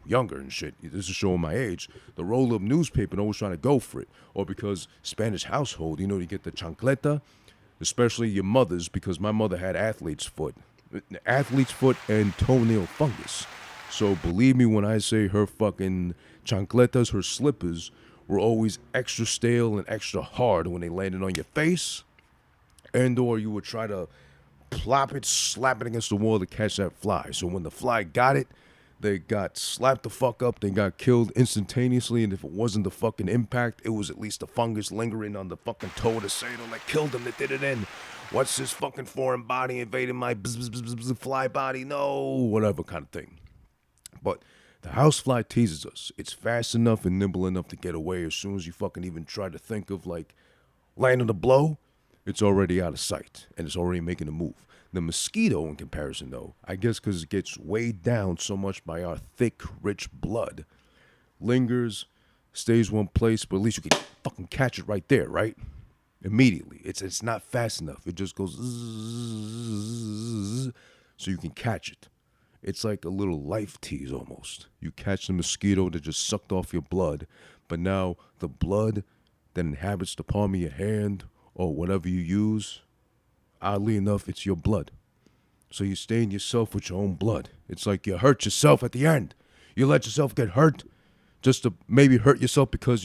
younger and shit, this is showing my age, the roll-up newspaper and always trying to go for it. Or because Spanish household, you get the chancleta, especially your mother's, because my mother had athlete's foot and toenail fungus. So believe me when I say her fucking chancletas, her slippers, were always extra stale and extra hard when they landed on your face, and or you would try to plop it, slap it against the wall to catch that fly. So when the fly got it, they got slapped the fuck up, they got killed instantaneously, and if it wasn't the fucking impact, it was at least the fungus lingering on the fucking toe of the saddle that killed them, that did it in. What's this fucking foreign body invading my fly body? No, whatever kind of thing. But the housefly teases us. It's fast enough and nimble enough to get away. As soon as you fucking even try to think of, like, landing a blow, it's already out of sight, and it's already making a move. The mosquito, in comparison, though, I guess because it gets weighed down so much by our thick, rich blood, lingers, stays one place, but at least you can fucking catch it right there, right? Immediately. It's not fast enough. It just goes zzz, so you can catch it. It's like a little life tease almost. You catch the mosquito that just sucked off your blood, but now the blood that inhabits the palm of your hand or whatever you use, oddly enough, it's your blood. So you stain yourself with your own blood. It's like you hurt yourself at the end. You let yourself get hurt just to maybe hurt yourself because,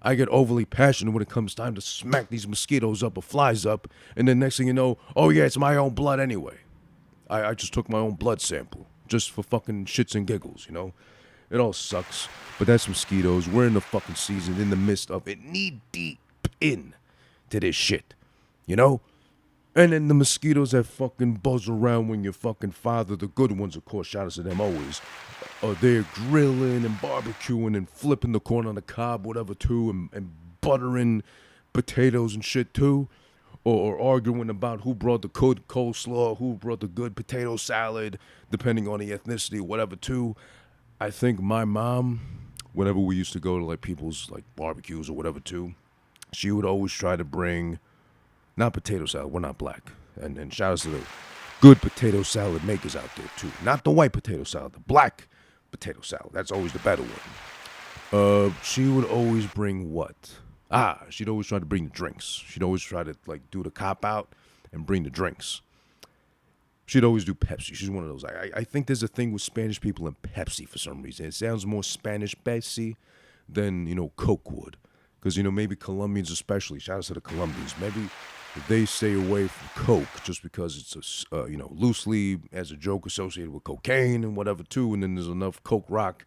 I get overly passionate when it comes time to smack these mosquitoes up or flies up. And then next thing you know, oh yeah, it's my own blood anyway. I just took my own blood sample just for fucking shits and giggles, It all sucks. But that's mosquitoes. We're in the fucking season, in the midst of it, knee deep in to this shit, And then the mosquitoes that fucking buzz around when your fucking father, the good ones, of course, shout out to them always, they're grilling and barbecuing and flipping the corn on the cob, whatever, too, and buttering potatoes and shit, too. Or arguing about who brought the good coleslaw, who brought the good potato salad, depending on the ethnicity, whatever, too. I think my mom, whenever we used to go to, like, people's, like, barbecues or whatever, too, she would always try to bring, not potato salad, we're not black. And shout out to the good potato salad makers out there, too. Not the white potato salad, the black potato salad. That's always the better one. She would always bring what? She'd always try to bring the drinks. She'd always try to, like, do the cop-out and bring the drinks. She'd always do Pepsi. She's one of those. I think there's a thing with Spanish people and Pepsi for some reason. It sounds more Spanish Pepsi than, Coke would. Because, maybe Colombians especially, shout out to the Colombians, maybe they stay away from Coke just because it's, loosely as a joke associated with cocaine and whatever, too. And then there's enough Coke Rock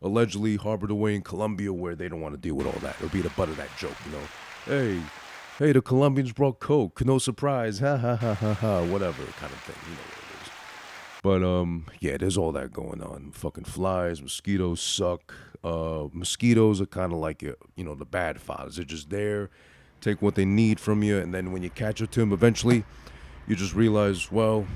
allegedly harbored away in Colombia where they don't want to deal with all that. It'll be the butt of that joke, Hey, the Colombians brought Coke. No surprise. Ha, ha, ha, ha, ha. Whatever kind of thing. You know what it is. But, yeah, there's all that going on. Fucking flies, mosquitoes suck. Mosquitoes are kind of like, the bad fathers. They're just there, take what they need from you, and then when you catch up to them, eventually, you just realize, well,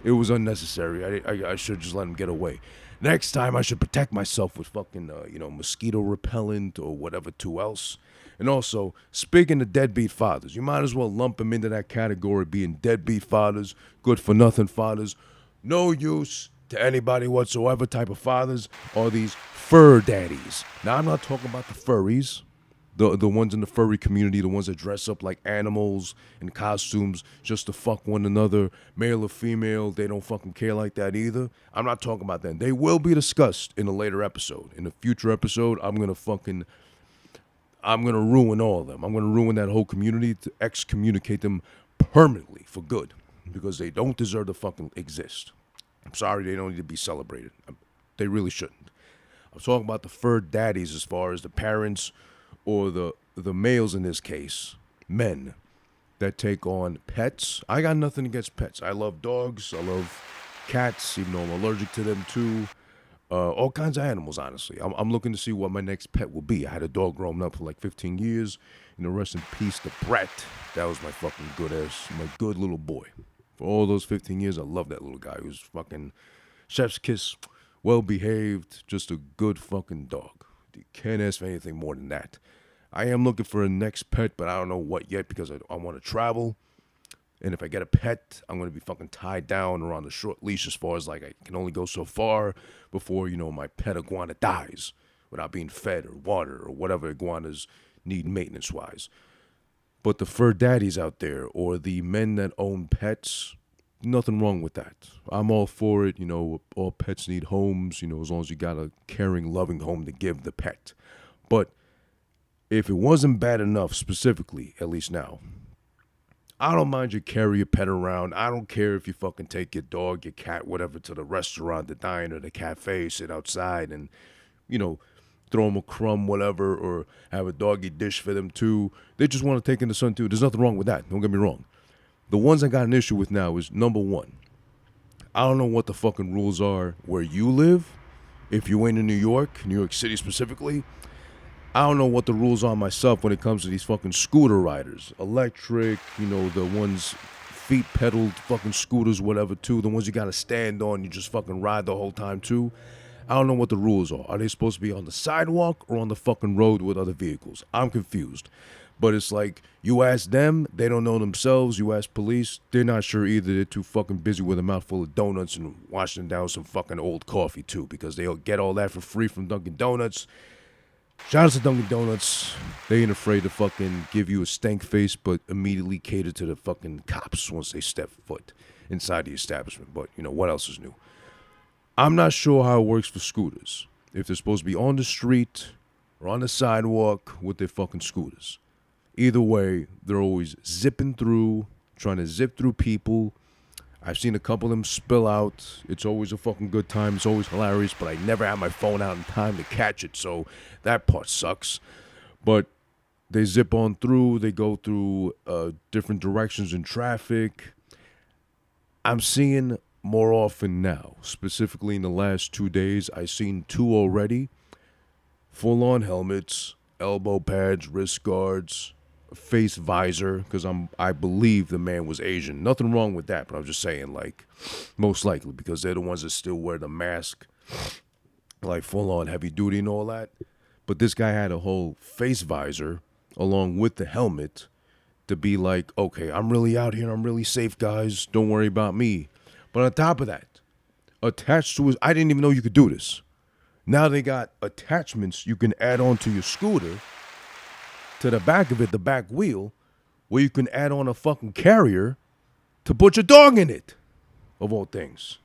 it was unnecessary. I should just let them get away. Next time, I should protect myself with fucking, mosquito repellent or whatever to else. And also, speaking of deadbeat fathers, you might as well lump them into that category, being deadbeat fathers, good-for-nothing fathers, no use, to anybody whatsoever type of fathers are these fur daddies. Now, I'm not talking about the furries, the ones in the furry community, the ones that dress up like animals in costumes just to fuck one another, male or female. They don't fucking care like that either. I'm not talking about them. They will be discussed in a later episode. In a future episode, I'm gonna ruin all of them. I'm gonna ruin that whole community, to excommunicate them permanently for good, because they don't deserve to fucking exist. I'm sorry, they don't need to be celebrated. They really shouldn't. I'm talking about the fur daddies, as far as the parents or the males in this case, men that take on pets. I got nothing against pets. I love dogs. I love cats, even though I'm allergic to them too. All kinds of animals, honestly. I'm looking to see what my next pet will be. I had a dog growing up for like 15 years. Rest in peace to Brett. That was my fucking my good little boy. For all those 15 years, I loved that little guy. He was fucking chef's kiss, well-behaved, just a good fucking dog. You can't ask for anything more than that. I am looking for a next pet, but I don't know what yet, because I want to travel. And if I get a pet, I'm going to be fucking tied down or on a short leash, as far as like I can only go so far before, my pet iguana dies without being fed or water or whatever iguanas need maintenance-wise. But the fur daddies out there, or the men that own pets, nothing wrong with that. I'm all for it. All pets need homes, as long as you got a caring, loving home to give the pet. But if it wasn't bad enough, specifically, at least now, I don't mind you carry your pet around. I don't care if you fucking take your dog, your cat, whatever, to the restaurant, the diner, the cafe, sit outside and, throw them a crumb, whatever, or have a doggy dish for them too. They just want to take in the sun too. There's nothing wrong with that. Don't get me wrong. The ones I got an issue with now is, number one, I don't know what the fucking rules are where you live. If you ain't in New York City specifically, I don't know what the rules are myself when it comes to these fucking scooter riders. Electric, the ones feet pedaled fucking scooters, whatever too. The ones you gotta stand on, you just fucking ride the whole time too. I don't know what the rules are. Are they supposed to be on the sidewalk or on the fucking road with other vehicles? I'm confused. But it's like, you ask them, they don't know themselves. You ask police, they're not sure either. They're too fucking busy with a mouthful of donuts and washing down some fucking old coffee too, because they'll get all that for free from Dunkin' Donuts. Shout out to Dunkin' Donuts. They ain't afraid to fucking give you a stank face, but immediately cater to the fucking cops once they step foot inside the establishment. But, what else is new? I'm not sure how it works for scooters. If they're supposed to be on the street or on the sidewalk with their fucking scooters. Either way, they're always zipping through, trying to zip through people. I've seen a couple of them spill out. It's always a fucking good time. It's always hilarious, but I never have my phone out in time to catch it, so that part sucks. But they zip on through. They go through different directions in traffic. I'm seeing more often now, specifically in the last 2 days. I've seen 2 already. Full-on helmets, elbow pads, wrist guards, face visor, because I believe the man was Asian. Nothing wrong with that, but I'm just saying, like, most likely, because they're the ones that still wear the mask, like full-on heavy duty and all that. But this guy had a whole face visor along with the helmet to be like, okay, I'm really out here, I'm really safe, guys, don't worry about me. But on top of that, attached to his, I didn't even know you could do this. Now they got attachments you can add on to your scooter, to the back of it, the back wheel, where you can add on a fucking carrier to put your dog in it, of all things.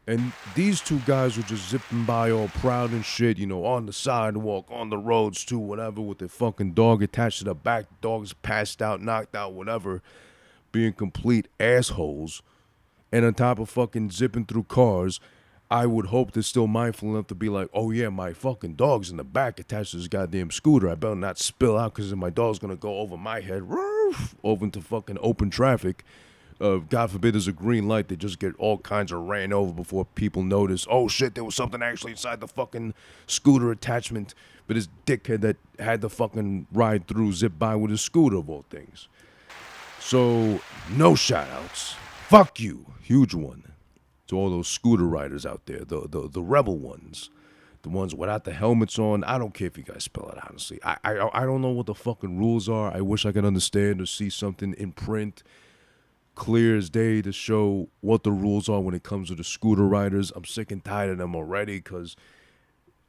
And these 2 guys were just zipping by all proud and shit, on the sidewalk, on the roads too, whatever, with their fucking dog attached to the back. Dog's passed out, knocked out, whatever, being complete assholes. And on top of fucking zipping through cars, I would hope they're still mindful enough to be like, oh yeah, my fucking dog's in the back attached to this goddamn scooter. I better not spill out, because my dog's going to go over my head, over into fucking open traffic. God forbid there's a green light. They just get all kinds of ran over before people notice, oh shit, there was something actually inside the fucking scooter attachment. But this dickhead that had the fucking ride through zip by with his scooter, of all things. So, no shout outs. Fuck you. Huge one. To all those scooter riders out there, the rebel ones, the ones without the helmets on. I don't care if you guys spell it, honestly. I don't know what the fucking rules are. I wish I could understand or see something in print. clear as day to show what the rules are when it comes to the scooter riders. I'm sick and tired of them already because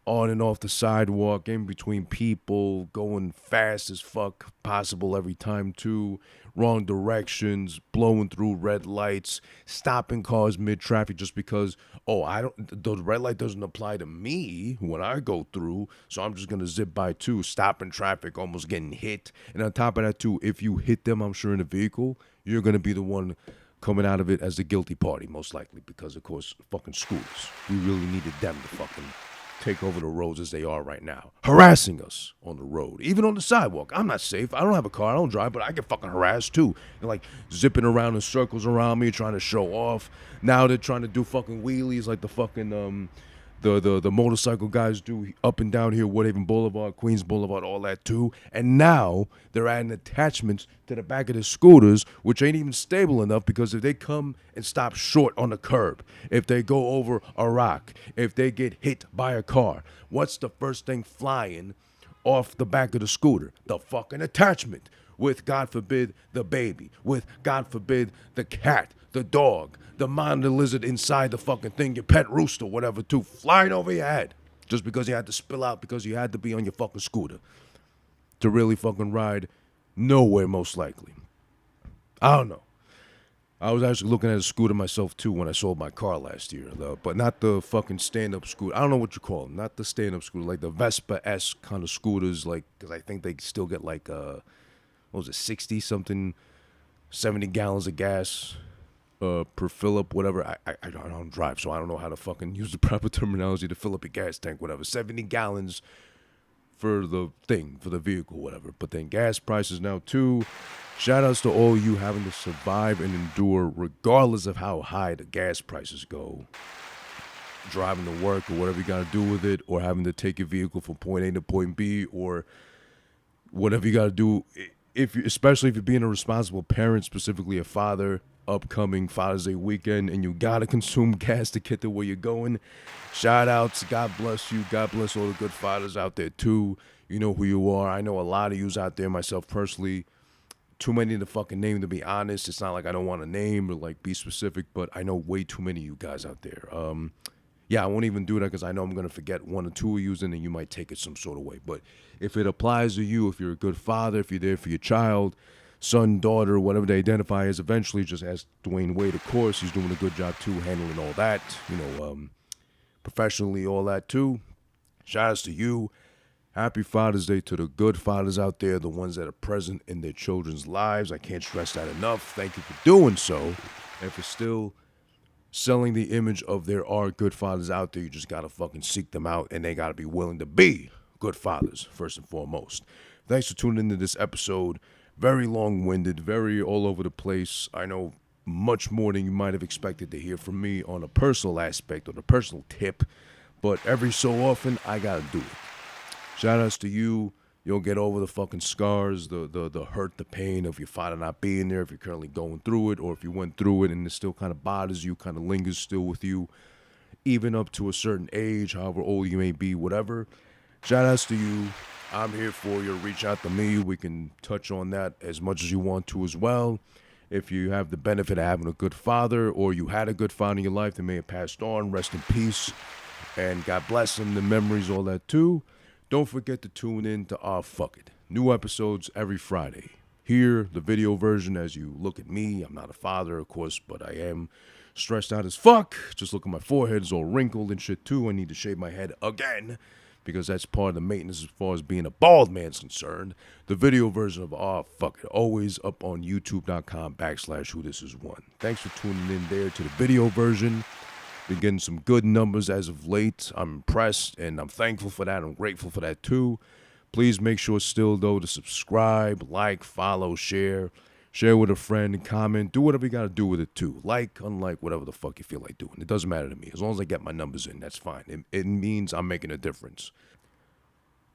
on and off the sidewalk, in between people, going fast as fuck possible every time too, wrong directions, blowing through red lights, stopping cars mid-traffic just because, the red light doesn't apply to me when I go through, so I'm just going to zip by too, stopping traffic, almost getting hit. And on top of that too, if you hit them, I'm sure in a vehicle, you're going to be the one coming out of it as the guilty party, most likely, because of course, fucking scooters. We really needed them to fucking take over the roads as they are right now, harassing us on the road, even on the sidewalk. I'm not safe. I don't have a car. I don't drive, but I get fucking harassed too. They're like zipping around in circles around me, trying to show off. Now they're trying to do fucking wheelies like the fucking the motorcycle guys do up and down here, Woodhaven Boulevard, Queens Boulevard, all that too. And now they're adding attachments to the back of the scooters, which ain't even stable enough, because if they come and stop short on the curb, if they go over a rock, if they get hit by a car, what's the first thing flying off the back of the scooter? The fucking attachment. With, God forbid, the baby. With, God forbid, the cat, the dog, the monitor lizard inside the fucking thing, your pet rooster, whatever, too, flying over your head. Just because you had to spill out because you had to be on your fucking scooter to really fucking ride nowhere, most likely. I don't know. I was actually looking at a scooter myself, too, when I sold my car last year, though, but not the fucking stand-up scooter. I don't know what you call them. Not the stand-up scooter, like the Vespa-esque kind of scooters, like, because I think they still get, like, what was it, 60-something, 70 gallons of gas per fill-up, whatever. I don't drive, so I don't know how to fucking use the proper terminology to fill up your gas tank, whatever. 70 gallons for the thing, for the vehicle, whatever. But then gas prices now, too. Shout-outs to all you having to survive and endure regardless of how high the gas prices go. Driving to work or whatever you got to do with it, or having to take your vehicle from point A to point B, or whatever you got to do. Especially if you're being a responsible parent, specifically a father, upcoming Father's Day weekend, and you gotta consume gas to get to where you're going. Shout outs, God bless you. God bless all the good fathers out there too. You know who you are. I know a lot of yous out there, myself personally. Too many to fucking name, to be honest. It's not like I don't want to name or like be specific, but I know way too many of you guys out there. Yeah, I won't even do that because I know I'm going to forget one or two of you, and then you might take it some sort of way. But if it applies to you, if you're a good father, if you're there for your child, son, daughter, whatever they identify as, eventually just ask Dwayne Wade, of course. He's doing a good job, too, handling all that, professionally, all that, too. Shout outs to you. Happy Father's Day to the good fathers out there, the ones that are present in their children's lives. I can't stress that enough. Thank you for doing so. And for still selling the image of there are good fathers out there, you just got to fucking seek them out, and they got to be willing to be good fathers, first and foremost. Thanks for tuning into this episode. Very long-winded, very all over the place. I know much more than you might have expected to hear from me on a personal aspect or the personal tip, but every so often, I got to do it. Shout outs to you. You'll get over the fucking scars, the hurt, the pain of your father not being there if you're currently going through it, or if you went through it and it still kind of bothers you, kind of lingers still with you, even up to a certain age, however old you may be, whatever. Shout outs to you. I'm here for you. Reach out to me. We can touch on that as much as you want to as well. If you have the benefit of having a good father, or you had a good father in your life that may have passed on, rest in peace. And God bless him, the memories, all that too. Don't forget to tune in to AhhFuGGiT. New episodes every Friday. Here, the video version as you look at me. I'm not a father, of course, but I am stressed out as fuck. Just look at my forehead. It's all wrinkled and shit too. I need to shave my head again, because that's part of the maintenance as far as being a bald man's concerned. The video version of AhhFuGGiT, always up on youtube.com/whothisisone. Thanks for tuning in there to the video version. Been getting some good numbers as of late. I'm impressed, and I'm thankful for that. I'm grateful for that, too. Please make sure still, though, to subscribe, like, follow, share. Share with a friend and comment. Do whatever you got to do with it, too. Like, unlike, whatever the fuck you feel like doing. It doesn't matter to me. As long as I get my numbers in, that's fine. It means I'm making a difference.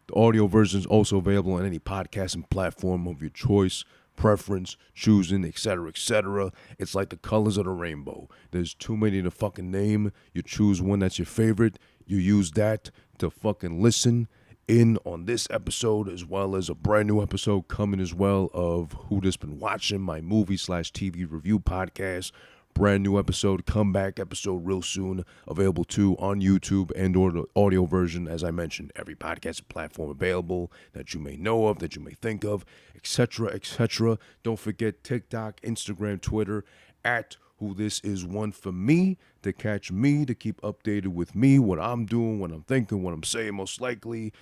The audio version is also available on any podcasting platform of your choice, preference, choosing, etc., etc. It's like the colors of the rainbow. There's too many to fucking name. You choose one that's your favorite. You use that to fucking listen. in on this episode, as well as a brand new episode coming as well of Who This Been Watching, my movie/TV review podcast. Brand new episode, comeback episode real soon, available too on YouTube and or the audio version, as I mentioned, every podcast platform available that you may know of, that you may think of, etc., etc. Don't forget TikTok, Instagram, Twitter, at Who This Is One for me, to catch me, to keep updated with me, what I'm doing, what I'm thinking, what I'm saying, most likely,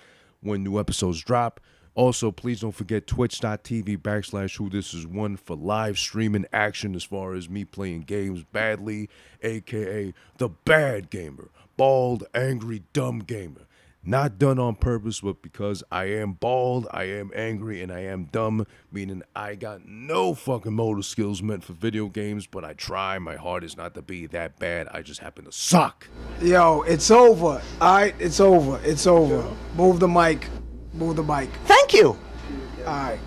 when new episodes drop. Also, please don't forget twitch.tv/Who This Is One for live streaming action as far as me playing games badly, aka the bad gamer, bald, angry, dumb gamer. Not done on purpose, but because I am bald, I am angry, and I am dumb, meaning I got no fucking motor skills meant for video games, but I try. My heart is not to be that bad. I just happen to suck. Yo, it's over. All right, it's over. It's over. Move the mic. Move the mic. Thank you. All right.